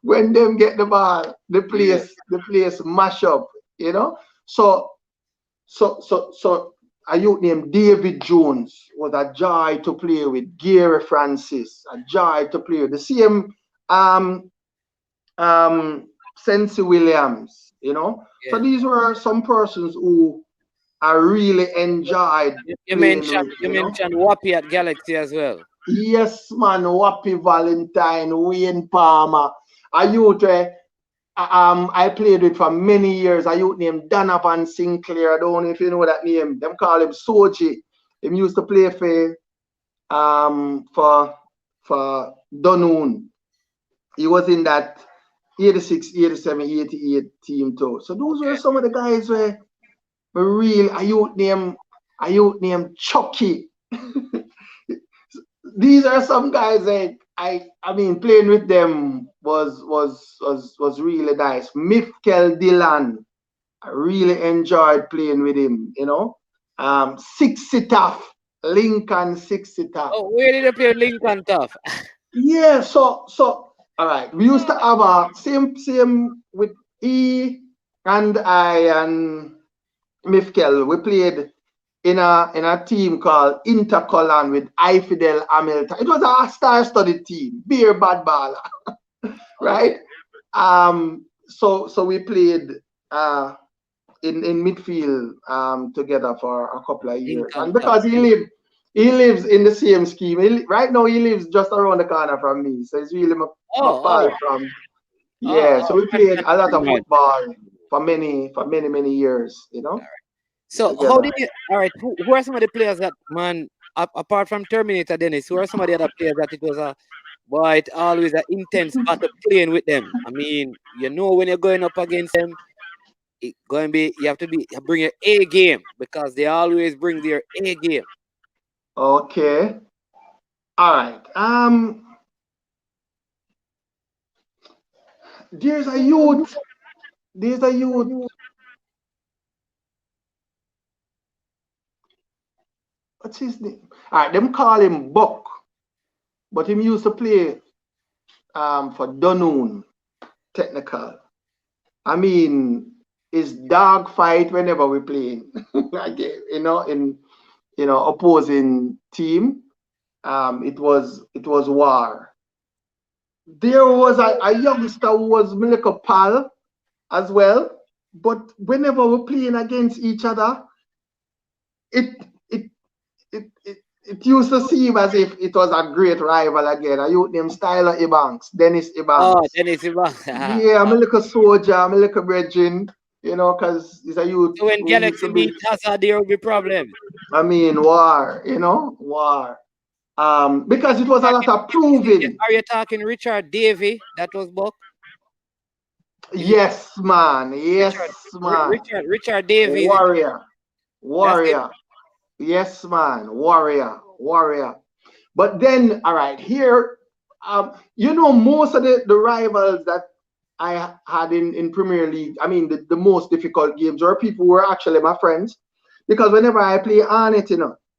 When them get the ball, the Yeah. place mash up, you know. So a youth named David Jones was a joy to play with. Gary Francis, a joy to play with. The same um Sensi Williams, you know. So Yeah. these were some persons who I really enjoyed You playing mentioned with, you you know. mentioned Wappy at Galaxy as well. Yes, man, Wappy Valentine, Wayne Palmer, a youth I played with for many years, a youth named Donovan Sinclair. I don't know if you know that name. Them call him Soji. Him used to play for Dunoon. He was in that 86, 87, 88 team too. So those were Okay. some of the guys where were real. A youth named Chucky. These are some guys that I mean playing with them was really nice. Mifkel Dillon, I really enjoyed playing with him, you know. Six Tough, Lincoln Six Tough. Oh, where did you play Lincoln Tough? Yeah, so all right. We used to have a same with E and I and Mifkel. We played in a team called Intercolon with I Fidel Hamilton. It was a star-studded team, beer bad baller, Okay. right? So we played in midfield together for a couple of years, Lincoln and Tough. because he lives in the same scheme. Right now he lives just around the corner from me, so it's really my Oh, pal oh, from. oh, Yeah, oh. so we played a lot of Right. football for many years, you know, So how together. did you? All right, who are some of the players that man apart from Terminator Dennis? Who are some of the other players that it was a boy? It always an intense battle playing with them. I mean, when you're going up against them, it going to be you have to bring your A game because they always bring their A game. Okay, all right. There's a youth. There's a youth. what's his name? All right, them call him Buck, but him used to play for Dunoon Technical. I mean, it's dog fight whenever we play. Again, in opposing team. It was war. There was a youngster who was my little pal as well. But whenever we're playing against each other, it used to seem as if it was a great rival again. A youth named Styler Ebanks, Dennis Ebanks. Oh, Dennis Ebanks. Yeah, I'm a little soldier, I'm a little brethren, because he's a youth. So when Galaxy meet Hazard, there will be problems. I mean, war, war. Because it was a lot of proving. Are you talking Richard Davey? That was Buck? Yes, man. Yes, man. Richard Davey. Warrior. Yes, man. Warrior. But then, all right, here, most of the rivals that I had in Premier League, I mean, the most difficult games were people who were actually my friends. Because whenever I play on it,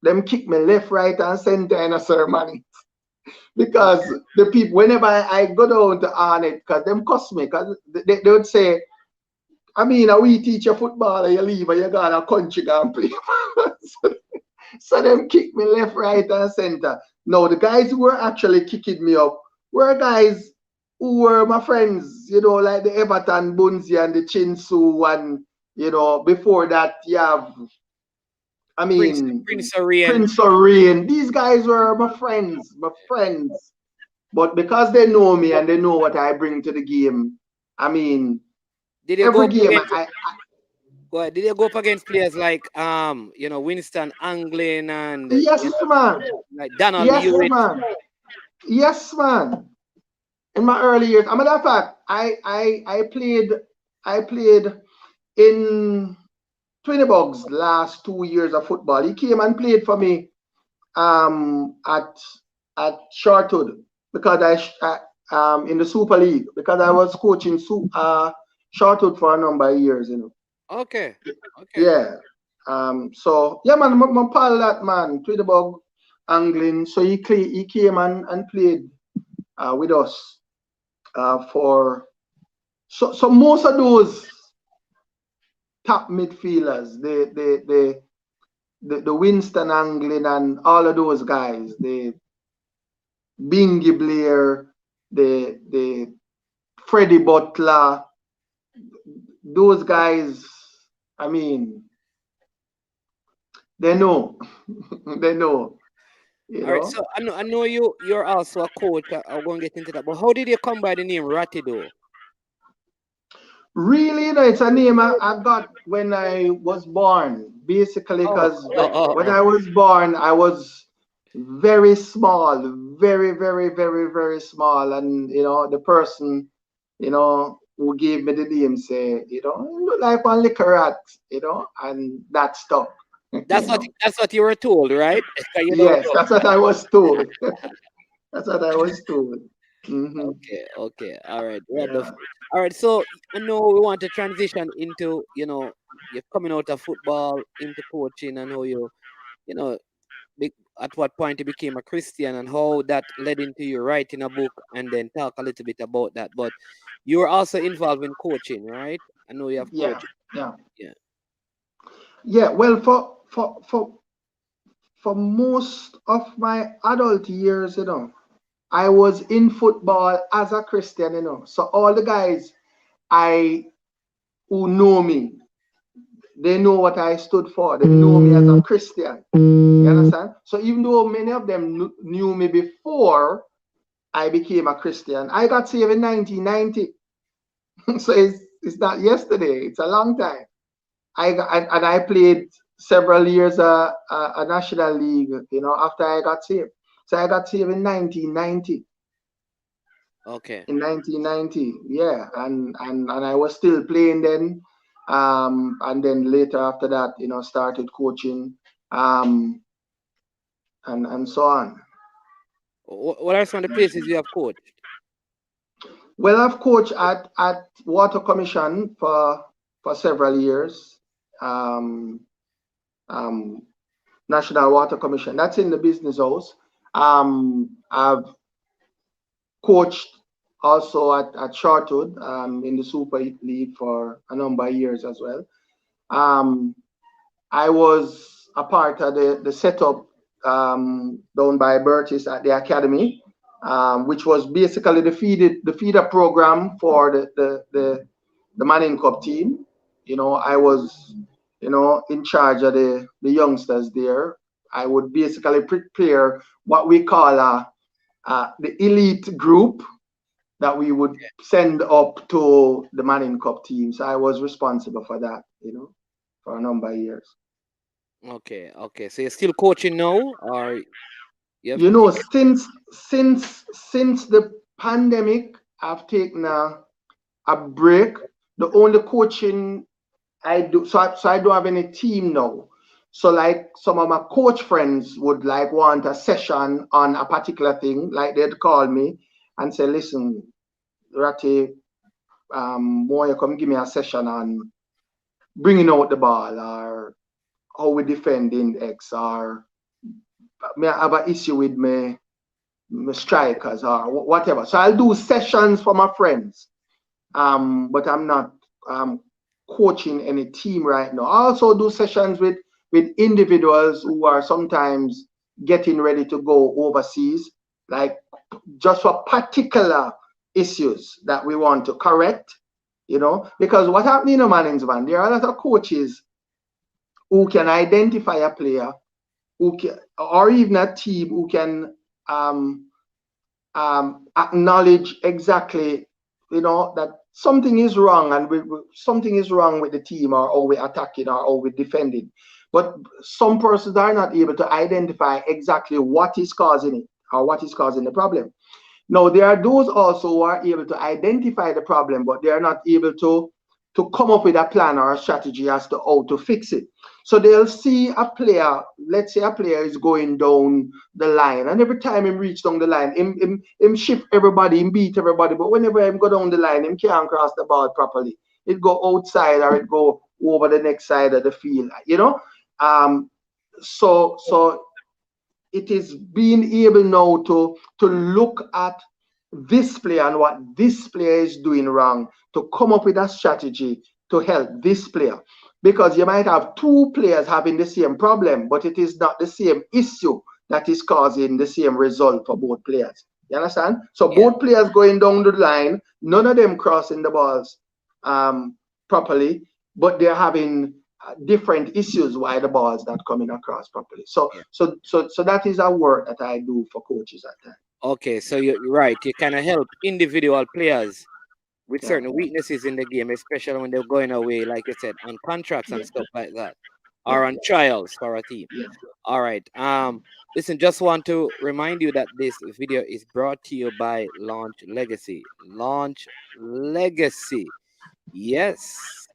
them kick me left, right, and center in a ceremony. Because the people, whenever I go down to on it, because them cuss me, because they would say, I mean, we teach you football, and you leave, and you go to a country and play. so them kick me left, right, and center. No, the guys who were actually kicking me up were guys who were my friends, like the Everton Bunzi and the Chinsu, and, before that, you have, I mean, Prince Orion. These guys were my friends. But because they know me and they know what I bring to the game, I mean, every game did they go up against players like Winston Anglin and yes, man, like Donald Hewitt? Yes, man. In my early years, as a matter of fact, I played in Twinnybugs last 2 years of football. He came and played for me at Shortwood because I in the Super League because I was coaching Shortwood for a number of years, Okay. Yeah. So yeah, man, my pal that man, Twinnybugs Anglin. So he came and played with us for so most of those top midfielders, the Winston Anglin and all of those guys, the Bingy Blair, the Freddie Butler, those guys, I mean, they know. They know. All right, so I know you're also a coach. I'm going to get into that. But how did you come by the name Ratty though? Really, it's a name I got when I was born. Basically, because when I was born, I was very small, very, very, very, very small. And, the person, who gave me the name say, you look like one liquor rat, and that stuck. That's what you were told, right? Yes, that's what I was told. That's what I was told. Mm-hmm. Okay. All right. Yeah. All right. So I know we want to transition into, you're coming out of football into coaching and how at what point you became a Christian and how that led into you writing a book and then talk a little bit about that. But you were also involved in coaching, right? I know you have coached. Yeah. Well, for most of my adult years, I was in football as a Christian, So all the guys who know me, they know what I stood for. They know me as a Christian. You understand? So even though many of them knew me before I became a Christian, I got saved in 1990. So it's not yesterday. It's a long time. I played several years a National League, after I got saved. So I got saved in 1990. Okay. In 1990, yeah, and I was still playing then, and then later after that, started coaching, and so on. What are some of the places you have coached? Well, I've coached at Water Commission for several years. National Water Commission. That's in the business house. I've coached also at Shortwood in the Super League for a number of years as well. I was a part of the setup down by Burtis at the academy, which was basically the feeder program for the Manning Cup team. I was, in charge of the youngsters there. I would basically prepare what we call the elite group that we would send up to the Manning Cup team. So I was responsible for that, for a number of years. Okay, okay. So you're still coaching now, or you have You know, something? since the pandemic, I've taken a break. The only coaching I do, so I don't have any team now. So like some of my coach friends would like want a session on a particular thing, like they'd call me and say, listen, Ratty, boy, you come give me a session on bringing out the ball or how we defend in X, or may I have an issue with my strikers or whatever. So I'll do sessions for my friends, but I'm not coaching any team right now. I also do sessions with individuals who are sometimes getting ready to go overseas, like just for particular issues that we want to correct, because what happened in a Mannings, man, there are a lot of coaches who can identify a player who can, or even a team who can acknowledge exactly, that something is wrong and something is wrong with the team, or how we're attacking, or how we're defending. But some persons are not able to identify exactly what is causing it, or what is causing the problem. Now, there are those also who are able to identify the problem, but they are not able to come up with a plan or a strategy as to how to fix it. So they'll see a player, let's say a player is going down the line, and every time him reach down the line, him shift everybody, him beat everybody, but whenever him go down the line, him can't cross the ball properly. It go outside or it go over the next side of the field, So it is being able now to look at this player and what this player is doing wrong, to come up with a strategy to help this player. Because you might have two players having the same problem, but it is not the same issue that is causing the same result for both players. You understand? So Yeah. both players going down the line, none of them crossing the balls properly, but they're having different issues why the ball is not coming across properly. So Yeah. so that is a work that I do for coaches at times. Okay, so you're right. You kind of help individual players with Yeah, certain weaknesses in the game, especially when they're going away, like you said, on contracts and stuff like that, yeah, or on trials for a team. yeah. All right. Listen, just want to remind you that this video is brought to you by Launch Legacy. Launch Legacy. Yes.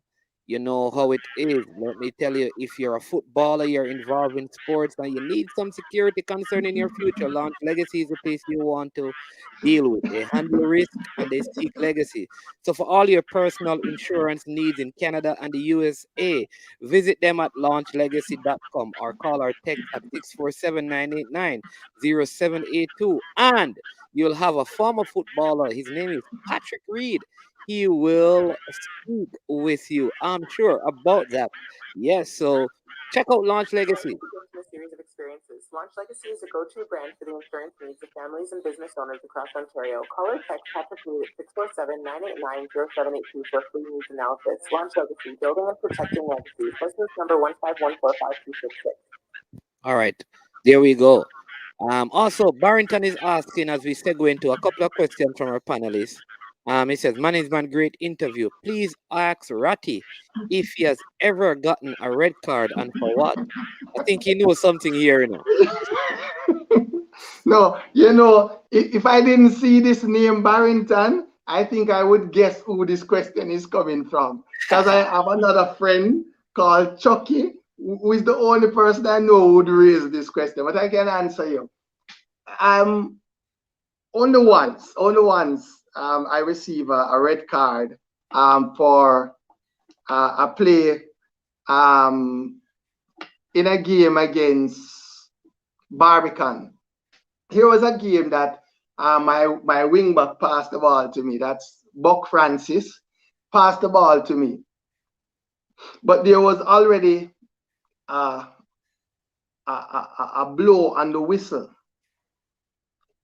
You know how it is. Let me tell you, if you're a footballer, you're involved in sports, and you need some security concerning your future, Launch Legacy is the place you want to deal with. They handle risk and they seek legacy. So for all your personal insurance needs in Canada and the USA, visit them at launchlegacy.com or call or text at 647-989-0782. And you'll have a former footballer. His name is Patrick Reed. He will speak with you, I'm sure, about that. Yes, so check out Launch Legacy. A series of experiences. Launch Legacy is a go-to brand for the insurance needs of families and business owners across Ontario. Call or text Patrick Reed at 647-989-0782 for a free needs analysis. Launch Legacy, building and protecting legacies. License number 1514526. All right, there we go. Also, Barrington is asking as we segue into a couple of questions from our panelists. He says, management, great interview. Please ask Ratty if he has ever gotten a red card and for what. I think he knows something here, No, if I didn't see this name Barrington, I think I would guess who this question is coming from. Because I have another friend called Chucky, who is the only person I know who would raise this question, but I can answer you. Only once I receive a red card for a play in a game against Barbican. Here was a game that my wing back passed the ball to me. That's Buck Francis passed the ball to me. But there was already a blow on the whistle.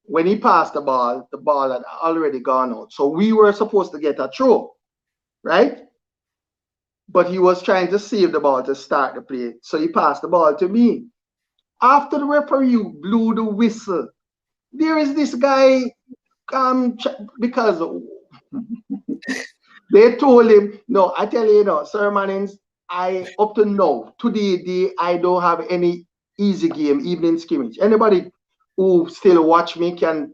When he passed the ball had already gone out. So we were supposed to get a throw, right? But he was trying to save the ball to start the play. So he passed the ball to me. After the referee blew the whistle, there is this guy, because they told him, no, I tell you, Sir Mannings, up to now, today, I don't have any easy game, evening scrimmage. Anybody who still watch me can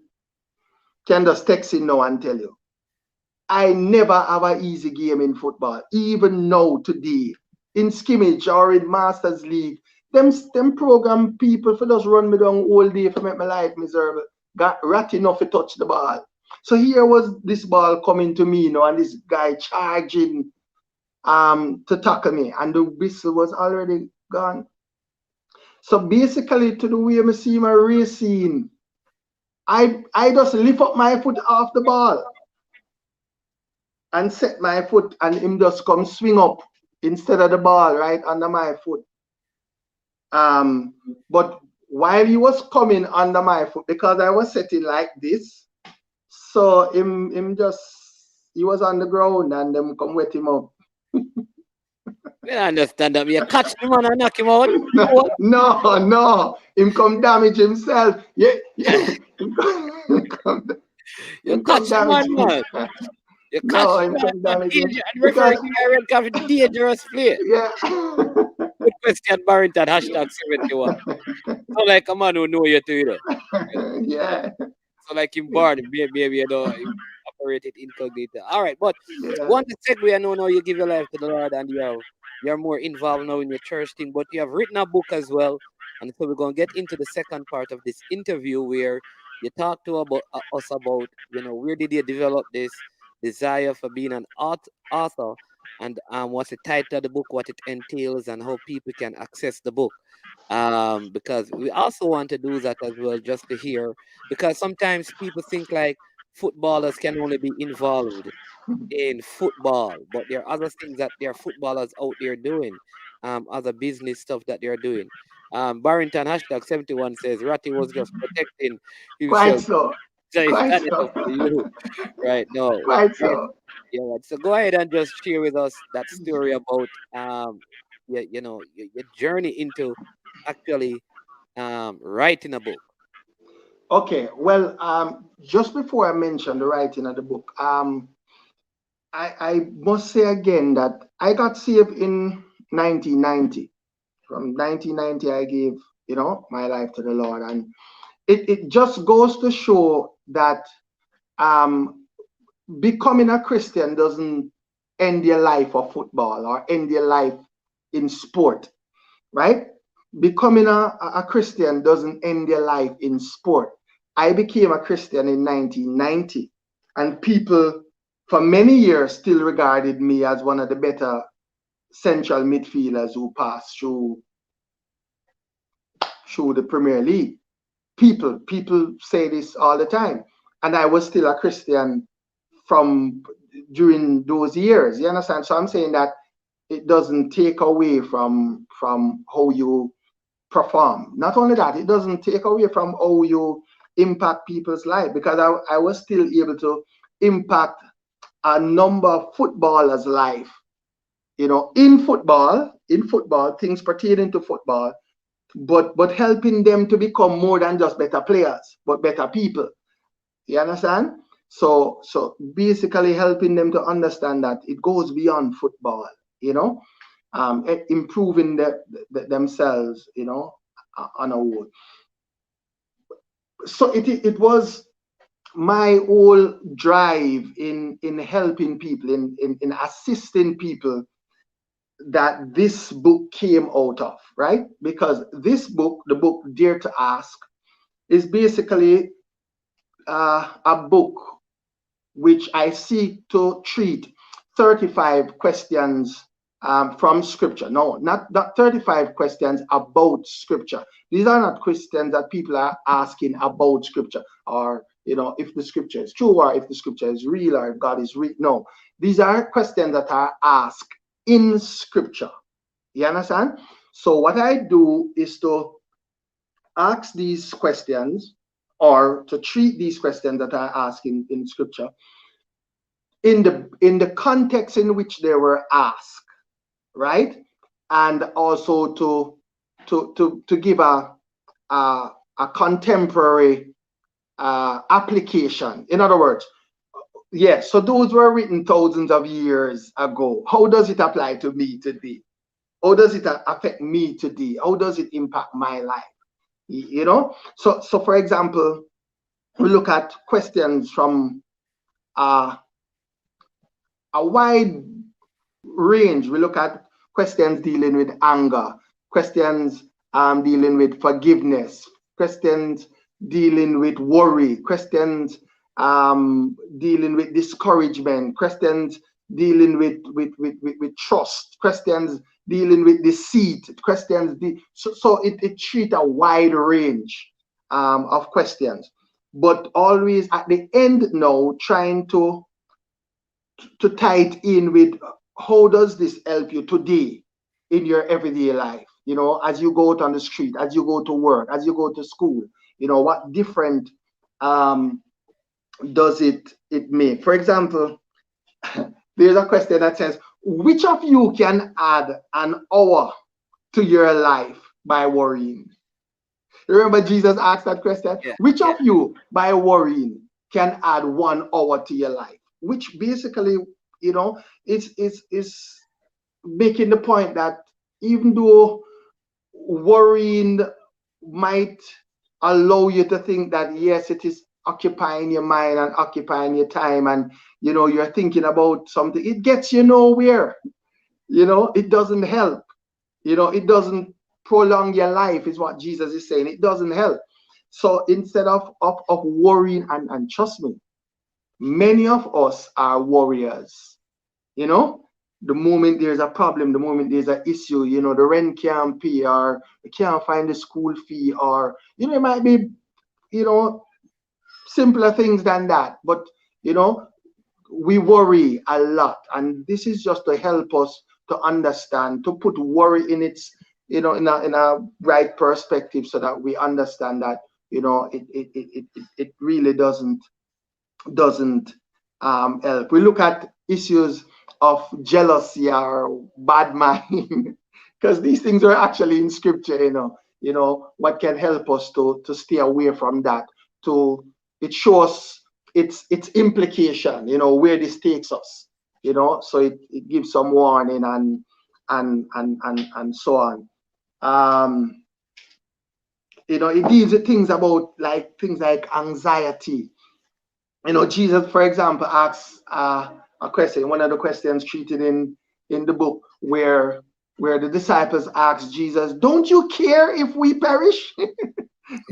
just text in now and tell you. I never have an easy game in football, even now, today, in scrimmage or in Masters League. Them program people for just run me down all day for make my life miserable. Got Ratty enough to touch the ball. So here was this ball coming to me, and this guy charging to tackle me, and the whistle was already gone. So basically, to the way I see my racing, I just lift up my foot off the ball and set my foot, and him just come swing up instead of the ball right under my foot. But while he was coming under my foot, because I was sitting like this, so he was on the ground and them come wet him up. I understand that. You catch him and knock him out. No. Him come damage himself. Yeah. You catch him, man. You catch him and referee a red card for dangerous play. Yeah. Good question, Barrington, #71. So like a man who know you too, Yeah. So like him barred, maybe he operated incognito. All right, but one segue, I know now you give your life to the Lord and you're more involved now in your church thing, but you have written a book as well. And so we're going to get into the second part of this interview where you talk to us about, where did you develop this desire for being an author, and what's the title of the book, what it entails, and how people can access the book. Because we also want to do that as well, just to hear, because sometimes people think like footballers can only be involved in football, but there are other things that there are footballers out there doing, other business stuff that they're doing. Barrington #71 says Ratty was just protecting Quite himself. so. Quite so. Right, no. Quite so. Yeah, right. So go ahead and just share with us that story about your journey into actually writing a book. Okay, well, just before I mention the writing of the book, I must say again that I got saved in 1990. From 1990, I gave, my life to the Lord. And it just goes to show that becoming a Christian doesn't end your life of football or end your life in sport, right? Becoming a Christian doesn't end your life in sport. I became a Christian in 1990, and people for many years still regarded me as one of the better central midfielders who passed through the Premier League. People say this all the time, and I was still a Christian during those years. You understand? So I'm saying that it doesn't take away from how you perform. Not only that, it doesn't take away from how you impact people's life, because I was still able to impact a number of footballers' life. In football, things pertaining to football, but helping them to become more than just better players, but better people. You understand? So basically helping them to understand that it goes beyond football, improving themselves, on a whole. So it was my whole drive in helping people, in assisting people, that this book came out of, right? Because this book, the book Dare to Ask, is basically a book which I seek to treat 35 questions from scripture. No, not 35 questions about scripture. These are not questions that people are asking about scripture, or if the scripture is true, or if the scripture is real, or if God is real. No, these are questions that are asked in scripture. You understand? So what I do is to ask these questions, or to treat these questions that are asked in scripture in the context in which they were asked, right? And also to give a contemporary application. In other words, yes, so those were written thousands of years ago. How does it apply to me today? How does it affect me today? How does it impact my life? So for example, we look at questions from a wide range. We look at questions dealing with anger, questions dealing with forgiveness, questions dealing with worry, questions dealing with discouragement, questions dealing with trust, questions dealing with deceit, questions. So it treats a wide range of questions, but always at the end now trying to tie it in with how does this help you today in your everyday life, as you go out on the street, as you go to work, as you go to school, what different does it make? For example, there's a question that says, which of you can add an hour to your life by worrying? Remember Jesus asked that question? Yeah. Which of you by worrying can add 1 hour to your life? Which basically, is making the point that even though worrying might allow you to think that, yes, it is occupying your mind and occupying your time, and you're thinking about something, it gets you nowhere. It doesn't help. It doesn't prolong your life, is what Jesus is saying. It doesn't help. So instead of worrying, and trust me, many of us are warriors. The moment there's a problem, the moment there's an issue, the rent can't pay, or you can't find the school fee, or it might be simpler things than that, but we worry a lot, and this is just to help us to understand, to put worry in its in a right perspective, so that we understand that it really doesn't help. We look at issues of jealousy or bad mind, because these things are actually in scripture. What can help us to stay away from that. It shows its implication, where this takes us. So it gives some warning and so on. It deals with things like anxiety. Jesus, for example, asks a question. One of the questions treated in the book, where the disciples asked Jesus, "Don't you care if we perish?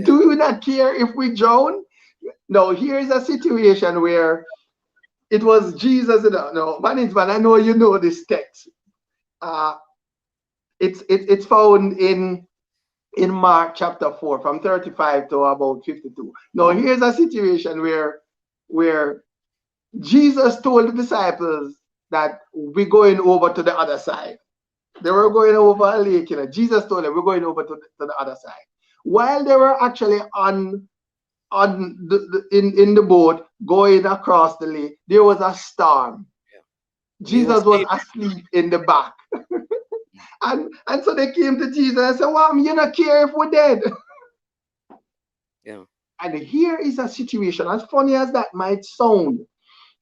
Do you not care if we drown?" No, here's a situation where it was Jesus. No, man, I know you know this text. It's found in Mark chapter 4, from 35 to about 52. Now, here's a situation where Jesus told the disciples that we're going over to the other side. They were going over a lake. Jesus told them we're going over to the other side. While they were actually in the boat going across the lake, there was a storm. Jesus was asleep in the back. and so they came to Jesus and said, "Well, you not care if we're dead?" Yeah. And here is a situation, as funny as that might sound,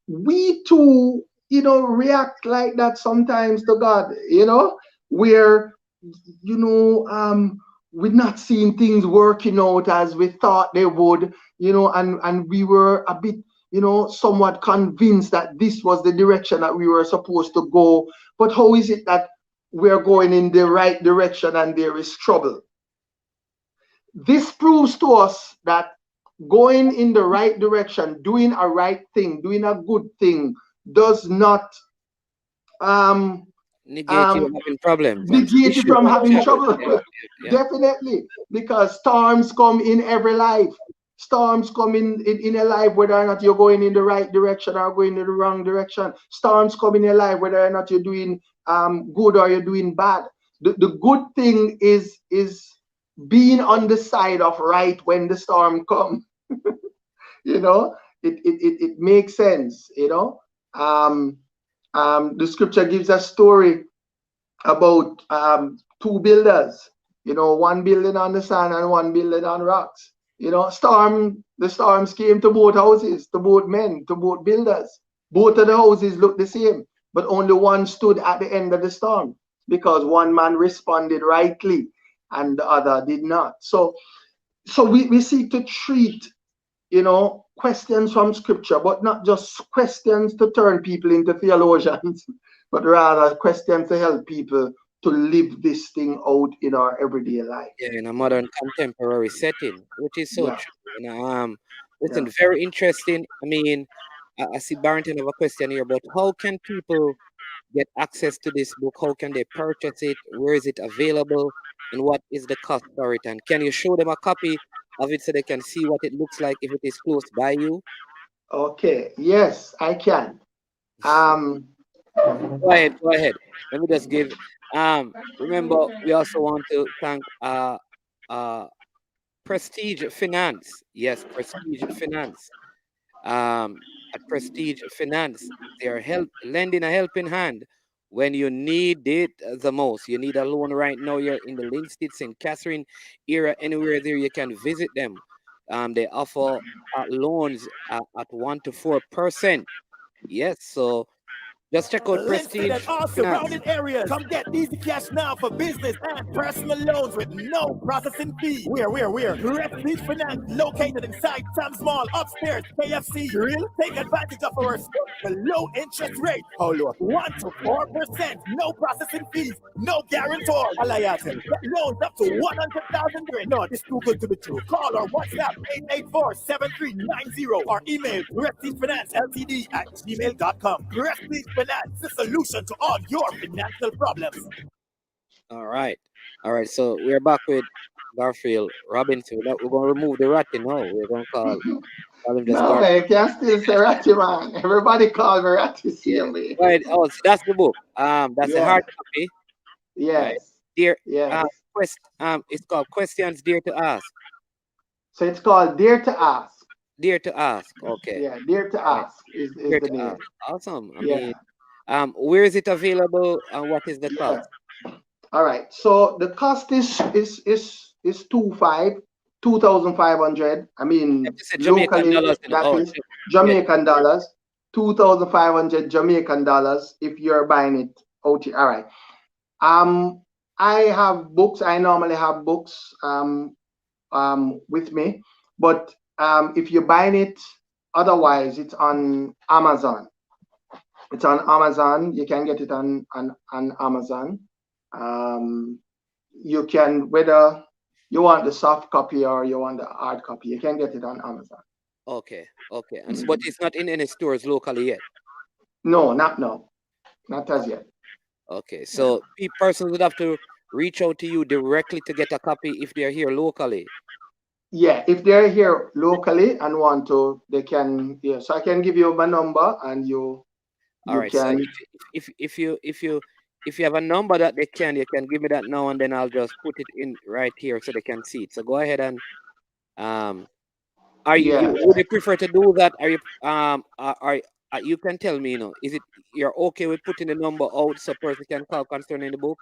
we too, react like that sometimes to God, where, we're not seeing things working out as we thought they would, and we were a bit, somewhat convinced that this was the direction that we were supposed to go. But how is it that we're going in the right direction and there is trouble? This proves to us that going in the right direction, doing a right thing, doing a good thing, does not negate you having problems. negate you from having Yeah, trouble. yeah. Definitely, because storms come in every life. Storms come in a life whether or not you're going in the right direction or going in the wrong direction. Storms come in a life whether or not you're doing good or you're doing bad. The good thing is being on the side of right when the storm comes. You know, it makes sense. You know, the scripture gives a story about two builders. You know, one building on the sand and one building on rocks. You know, the storms came to both houses, to both men, to both builders. Both of the houses looked the same, but only one stood at the end of the storm because one man responded rightly and the other did not. So we seek to treat, you know, questions from scripture, but not just questions to turn people into theologians, but rather questions to help people to live this thing out in our everyday life. Yeah, in a modern contemporary setting, which is so Yeah. true. You know, listen, Yeah. very interesting. I mean, I see Barrington have a question here, but how can people get access to this book? How can they purchase it? Where is it available? And what is the cost for it? And can you show them a copy of it so they can see what it looks like if it is close by you? Okay. Yes, I can. Um, Go ahead, go ahead. Let me just give remember we also want to thank uh Prestige Finance. Yes, Prestige Finance. At Prestige Finance, they are lending a helping hand when you need it the most. You need a loan right now. You're in the Linstead, St. Catherine area, anywhere there, you can visit them. They offer loans at 1 to 4%. Yes, so just check out Linstead Prestige and all Finance. surrounding areas. Come get easy cash now for business and personal loans with no processing fee. Where? Prestige Finance, located inside Sam's Mall, upstairs, KFC Grill. Take advantage of our super low interest rate. How low? 1 to 4%. No processing fees. No guarantor. Alayatan. Get loans up to 100,000 dirham. No, it's too good to be true. Call or WhatsApp 884-7390 or email prestigefinanceltd@gmail.com. Prestige Finance, the solution to all your financial problems. All right. So we're back with Garfield Robinson. We're going to remove the Ratty now. We're going to call him just no, Garfield. man, can still say Ratty, man. Everybody call me Ratty, same way. Right. Oh, so that's the book. That's a Yeah. hard copy. Right. Yes. Dear. Yes. It's called Questions Dear to Ask. So it's called Dare to Ask. Dear to Ask. Okay. Yeah, Dare to All right. Ask is Dear the to name. Ask. Awesome. I Yeah. mean, where is it available and what is the Yeah. cost? All right. So the cost is 2,500. I mean, You said Jamaican locally dollars. that Oh, is yeah. Jamaican dollars. 2,500 Jamaican dollars if you're buying it out here. All right. I have books. I normally have books with me, but if you're buying it, otherwise it's on Amazon. It's on Amazon. You can get it on Amazon. You can, whether you want the soft copy or you want the hard copy, you can get it on Amazon. Okay. And so, but it's not in any stores locally yet. No, not as yet. Okay, so persons would have to reach out to you directly to get a copy if they're here locally. Yeah, if they're here locally and want to, they can. Yeah, so I can give you my number and you. All right. Can. So if you have a number that you can give me that now, and then I'll just put it in right here so they can see it. So go ahead and would you prefer to do that? Are you you can tell me, is it you're okay with putting the number out so person can call concerning the book?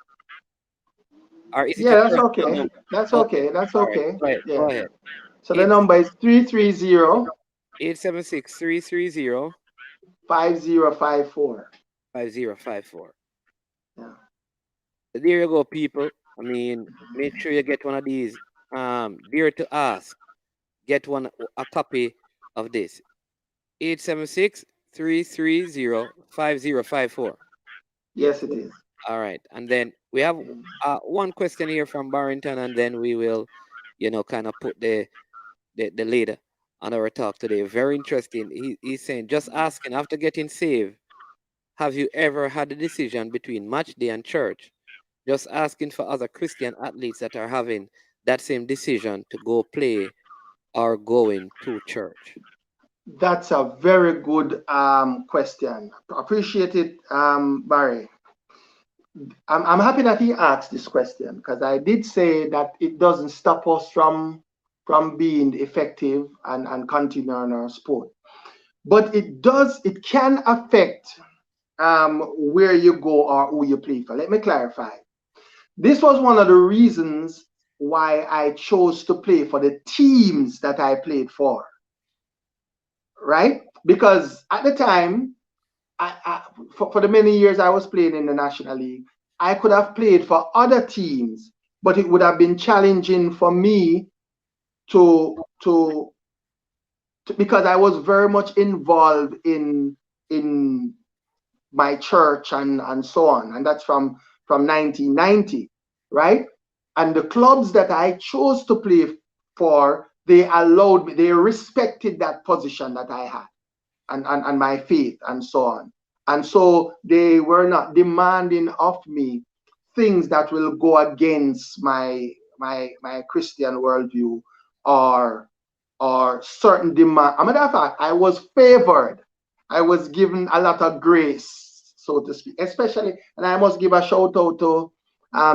Or is it that's okay. That's okay. That's okay. Right. Go ahead. So the number is 330 876-330 5054. 5054. Yeah. So there you go, people. I mean, make sure you get one of these. Dare to Ask. Get a copy of this. 876-330 5054. Yes, it is. All right. And then we have one question here from Barrington, and then we will, kind of put the leader on our talk today. Very interesting. He's saying, just asking, after getting saved, have you ever had a decision between match day and church? Just asking for other Christian athletes that are having that same decision to go play or going to church. That's a very good question. Appreciate it, Barry. I'm happy that he asked this question because I did say that it doesn't stop us from being effective and continuing our sport. But it can affect where you go or who you play for. Let me clarify. This was one of the reasons why I chose to play for the teams that I played for, right? Because at the time, for the many years I was playing in the National League, I could have played for other teams, but it would have been challenging for me to because I was very much involved in my church and so on, and that's from 1990, right? And the clubs that I chose to play for, they allowed me, they respected that position that I had and my faith and so on. And so they were not demanding of me things that will go against my Christian worldview or certain demand. As a matter of fact, I was favored. I was given a lot of grace, so to speak. Especially, and I must give a shout out to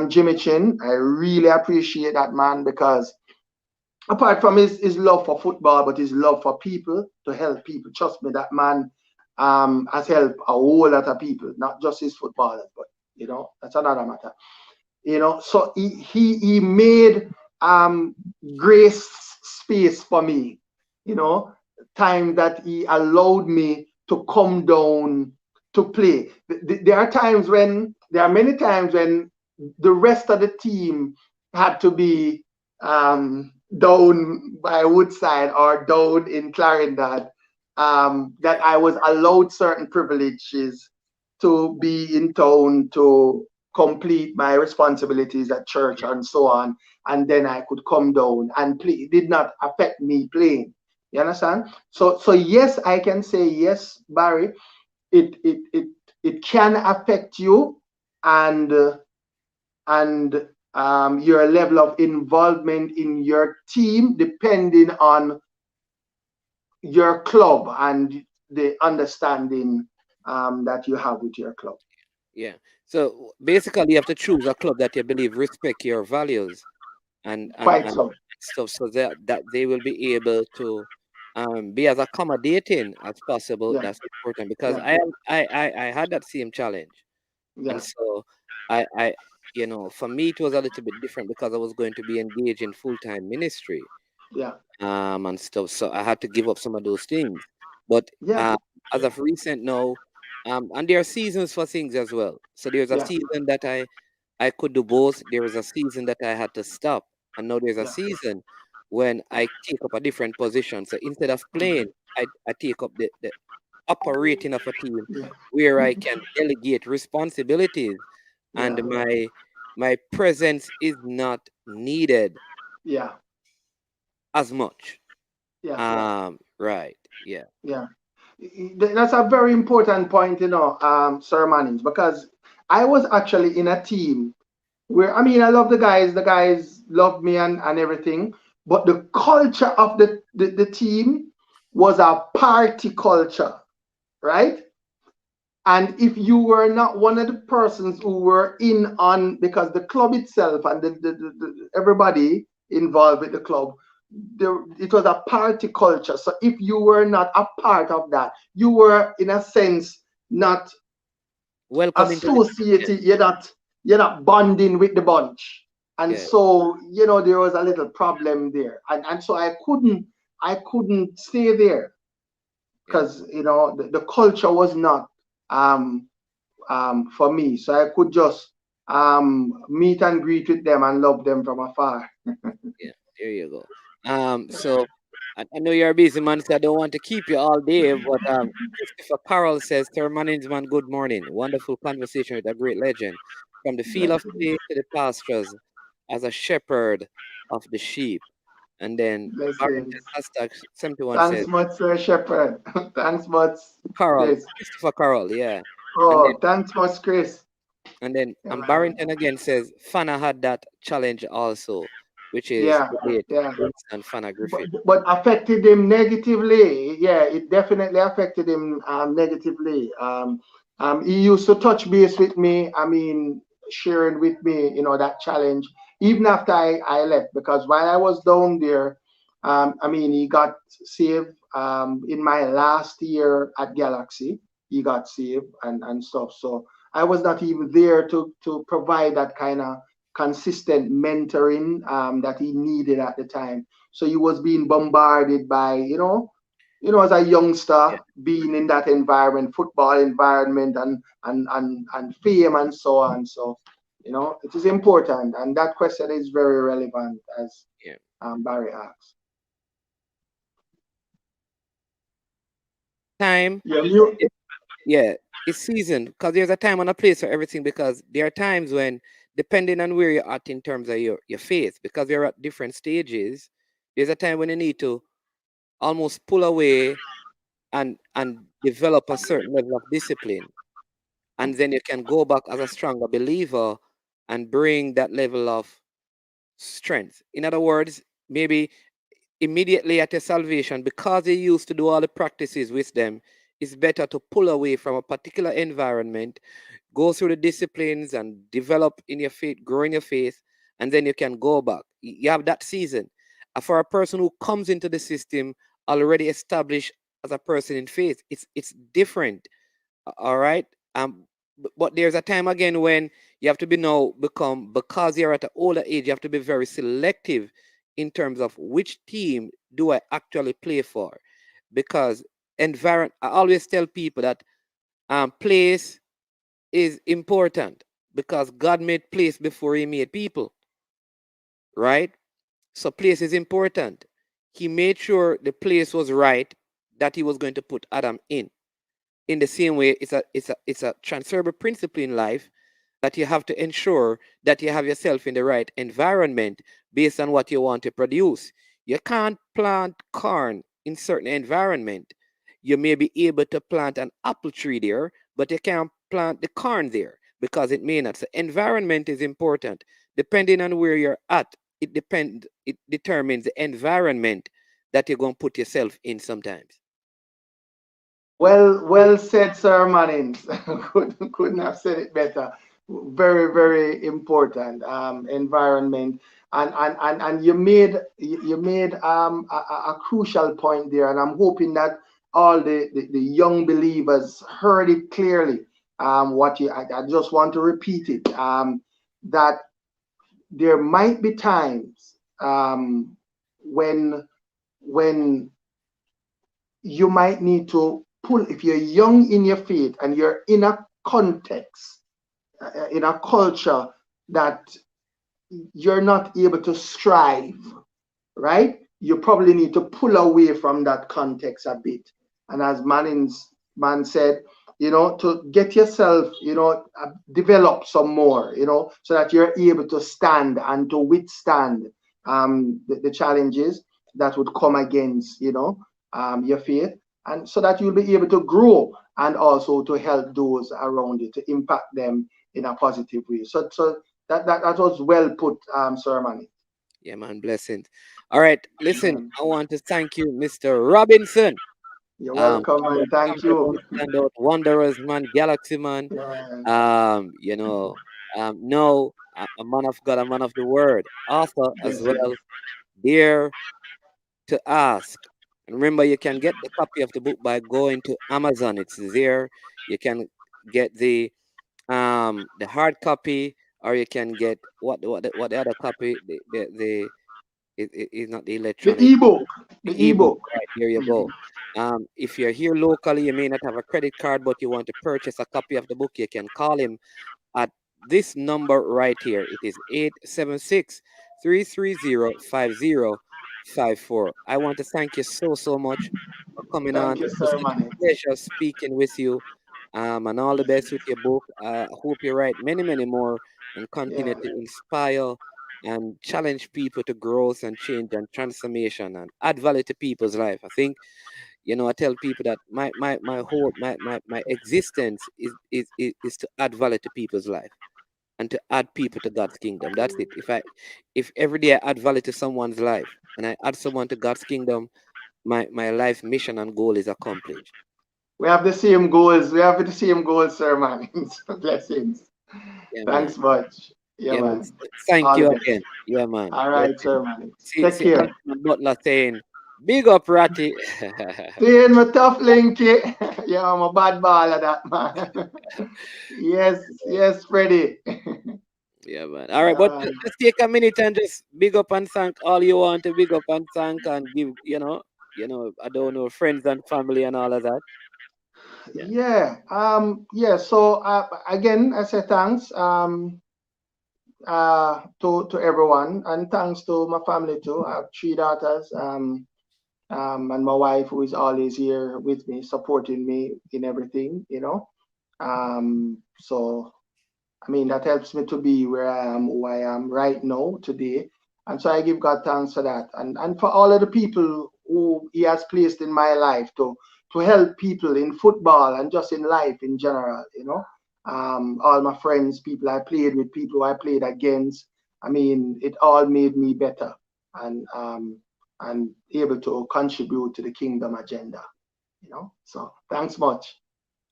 Jimmy Chin. I really appreciate that man because apart from his love for football, but his love for people, to help people. Trust me, that man has helped a whole lot of people, not just his footballers, but that's another matter. So he made grace space for me, time that he allowed me to come down to play. There are many times when the rest of the team had to be down by Woodside or down in Clarendon, that I was allowed certain privileges to be in town to complete my responsibilities at church and so on, and then I could come down and play. It did not affect me playing. You understand? So yes, I can say yes, Barry. It can affect you and your level of involvement in your team depending on your club and the understanding that you have with your club. Yeah. So basically, you have to choose a club that you believe respect your values and Quite so. stuff, so that they will be able to be as accommodating as possible. Yeah. That's important because Yeah. I had that same challenge, Yeah. and so I for me it was a little bit different because I was going to be engaged in full-time ministry. Yeah. And stuff. So I had to give up some of those things. But Yeah. as of recent now, and there are seasons for things as well. So there's a Yeah. season that I could do both. There was a season that I had to stop, and now there's a Yeah. season when I take up a different position. So instead of playing, I take up the operating of a team Yeah. where I can delegate responsibilities, and Yeah. my presence is not needed Yeah. as much. Yeah. Right. Yeah. Yeah. That's a very important point, Sir Mannings, because I was actually in a team where, I mean, I love the guys love me and everything, but the culture of the team was a party culture, right? And if you were not one of the persons who were in on, because the club itself and everybody involved with the club, it was a party culture. So if you were not a part of that, you were in a sense not Welcome into the associated. You're not bonding with the bunch, and yeah. so there was a little problem there, and so I couldn't stay there because the culture was not for me. So I could just meet and greet with them and love them from afar. Yeah, there you go. So I know you're a busy man, so I don't want to keep you all day, but Christopher Carroll says, "Sir Management, good morning. Wonderful conversation with a great legend. From the field of play to the pastures, as a shepherd of the sheep." And then Blessings. Barrington hashtag 71 says, Thanks much, Sir Shepherd. Thanks much. Carroll, Yes. Christopher Carroll, yeah. And then Oh, thanks much, Chris. Yeah, man. Barrington again says Fana had that challenge also, which is Yeah, the late yeah. Winston Fana Griffith. But affected him negatively. Yeah, it definitely affected him negatively. He used to touch base with me. I mean, sharing with me, that challenge, even after I left, because while I was down there, I mean, he got saved in my last year at Galaxy. He got saved and stuff. So I was not even there to provide that kind of consistent mentoring that he needed at the time. So he was being bombarded by, as a youngster, Yeah. being in that environment, football environment, and fame and so on. So, it is important, and that question is very relevant, as Yeah. Barry asked. Time. Yeah, you. Yeah, it's seasoned because there's a time and a place for everything. Because there are times when, depending on where you're at in terms of your faith, because you're at different stages, there's a time when you need to almost pull away and develop a certain level of discipline, and then you can go back as a stronger believer and bring that level of strength. In other words, maybe immediately at your salvation, because you used to do all the practices with them, it's better to pull away from a particular environment, go through the disciplines and develop in your faith, grow in your faith, and then you can go back. You have that season. For a person who comes into the system already established as a person in faith, it's different. All right. But there's a time again when you have to become, because you're at an older age, you have to be very selective in terms of which team do I actually play for, because environment. I always tell people that place is important, because God made place before He made people, right? So place is important. He made sure the place was right that He was going to put Adam in. In the same way, it's a transferable principle in life, that you have to ensure that you have yourself in the right environment based on what you want to produce. You can't plant corn in certain environment. You may be able to plant an apple tree there, but you can't plant the corn there because it may not. So environment is important. Depending on where you're at, it determines the environment that you're going to put yourself in sometimes. Well said, Sir Mannings. Couldn't have said it better. Very, very important environment, and you made a crucial point there, and I'm hoping that all the young believers heard it clearly. I just want to repeat it. That there might be times when when you might need to pull, if you're young in your faith and you're in a context, in a culture that you're not able to strive, right? You probably need to pull away from that context a bit. And as man said, to get yourself, develop some more, so that you're able to stand and to withstand the challenges that would come against, your faith, and so that you'll be able to grow and also to help those around you, to impact them in a positive way. So that was well put, Sir Manny. Yeah, man, blessings. All right, listen, Um, I want to thank you, Mr. Robinson. you're welcome, Our and thank you. Camperdown standout wanderers, man, Galaxy man. Yeah, You know, no, a man of God, a man of the word, author as yes, sir. well, dare to ask. And remember, you can get the copy of the book by going to Amazon. It's there. You can get the hard copy, or you can get what the other copy, it is not the The electronic, ebook, the the ebook. ebook. Right, there you go. Mhm. If you're here locally, you may not have a credit card, but you want to purchase a copy of the book, you can call him at this number right here. It is 876-330-5054. I want to thank you so much for coming on. Thank you, It was Sir a Manny. pleasure speaking with you. And all the best with your book. I hope you write many more and continue Yeah. to inspire and challenge people to growth and change and transformation and add value to people's life. I think I tell people that my whole my existence is to add value to people's life and to add people to God's kingdom. That's it. If every day I add value to someone's life and I add someone to God's kingdom, my life mission and goal is accomplished. We have the same goals. We have the same goals, sir, man. Blessings. Yeah, man. Thanks much. Yeah, Yeah, man. man. Thank All the you best. again. Yeah, man. All right, Blessings. sir, man. Take See care. Anthony Butler saying, big up Ratty. Seeing my tough linky. Yeah, I'm a bad baller, that man. Yes, yes, Freddie. Yeah, man. All right, but Uh, just take a minute and just big up and thank all you want to big up and thank and give, I don't know, friends and family and all of that. Yeah. yeah. So again, I say thanks to everyone, and thanks to my family too. I have three daughters, and my wife who is always here with me, supporting me in everything. So I mean, that helps me to be where I am, who I am right now, today. And so I give God thanks for that. And for all of the people who He has placed in my life to help people in football and just in life in general. All my friends, people I played with, people I played against. I mean, it all made me better and able to contribute to the kingdom agenda. So thanks much.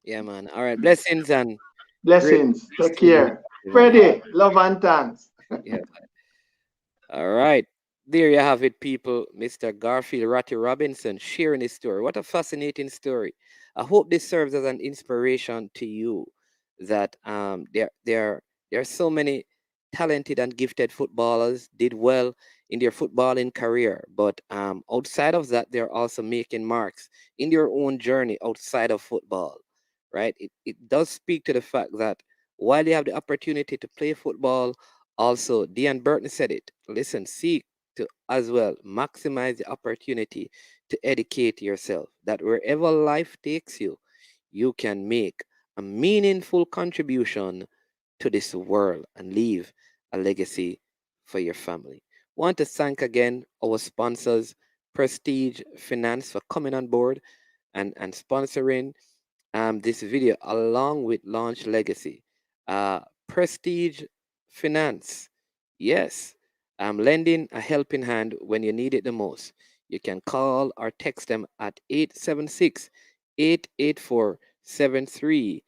Yeah, man. All right. Blessings and great Blessings. Take to you, care. man. Freddie, love and thanks. Yeah. All right. There you have it, people. Mr. Garfield Ratty Robinson sharing his story. What a fascinating story. I hope this serves as an inspiration to you that there are so many talented and gifted footballers did well in their footballing career, but outside of that, they're also making marks in their own journey outside of football, right? It does speak to the fact that while you have the opportunity to play football, also, Dean Burton said it. Listen, seek to as well maximize the opportunity to educate yourself. That wherever life takes you, you can make a meaningful contribution to this world and leave a legacy for your family. Want to thank again our sponsors, Prestige Finance, for coming on board and sponsoring this video along with Launch Legacy. Prestige Finance. Yes, I'm lending a helping hand when you need it the most. You can call or text them at 876-884-7390.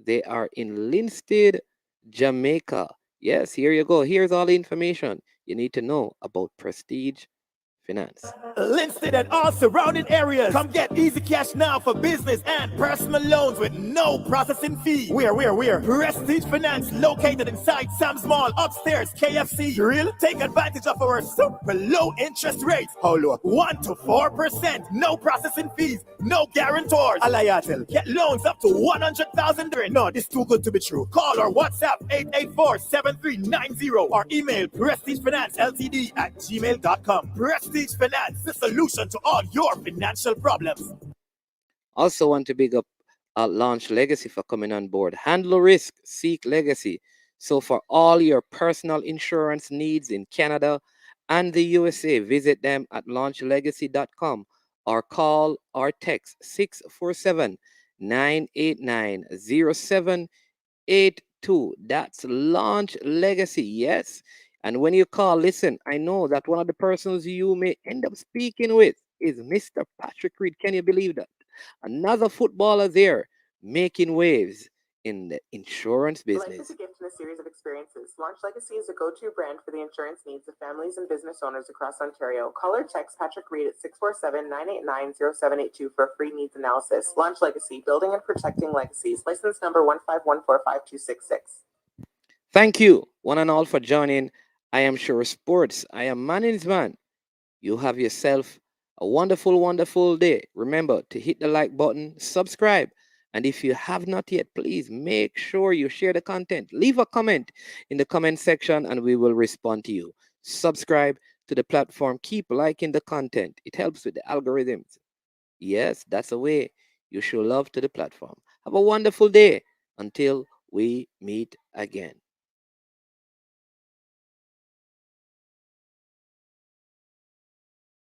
They are in Linstead, Jamaica. Yes, here you go. Here's all the information you need to know about Prestige Finance. Linstead and all surrounding areas. Come get easy cash now for business and personal loans with no processing fee. We're Prestige Finance, located inside Sam's Mall, upstairs, KFC. Grill. Take advantage of our super low interest rates. How low? 1 to 4%. No processing fees. No guarantors. Alayatel. Get loans up to 100,000. No, this too good to be true. Call or WhatsApp 884-7390 or email prestigefinanceltd@gmail.com. Prestige Finance, the solution to all your financial problems. Also want to big up Launch Legacy for coming on board. Handle risk, seek legacy. So for all your personal insurance needs in Canada and the USA, visit them at launchlegacy.com or call or text 647-989-0782. That's Launch Legacy, yes. And when you call, listen, I know that one of the persons you may end up speaking with is Mr. Patrick Reed. Can you believe that? Another footballer there making waves in the insurance Life is business. a gift and a series of experiences. Launch Legacy is a go-to brand for the insurance needs of families and business owners across Ontario. Call or text Patrick Reed at 647-989-0782 for a free needs analysis. Launch Legacy, building and protecting legacies. License number 15145-266. Thank you, one and all, for joining. I am Sure Sports. I am Manning's man. You have yourself a wonderful, wonderful day. Remember to hit the like button, subscribe, and if you have not yet, please make sure you share the content. Leave a comment in the comment section and we will respond to you. Subscribe to the platform. Keep liking the content. It helps with the algorithms. Yes, that's a way you show love to the platform. Have a wonderful day until we meet again.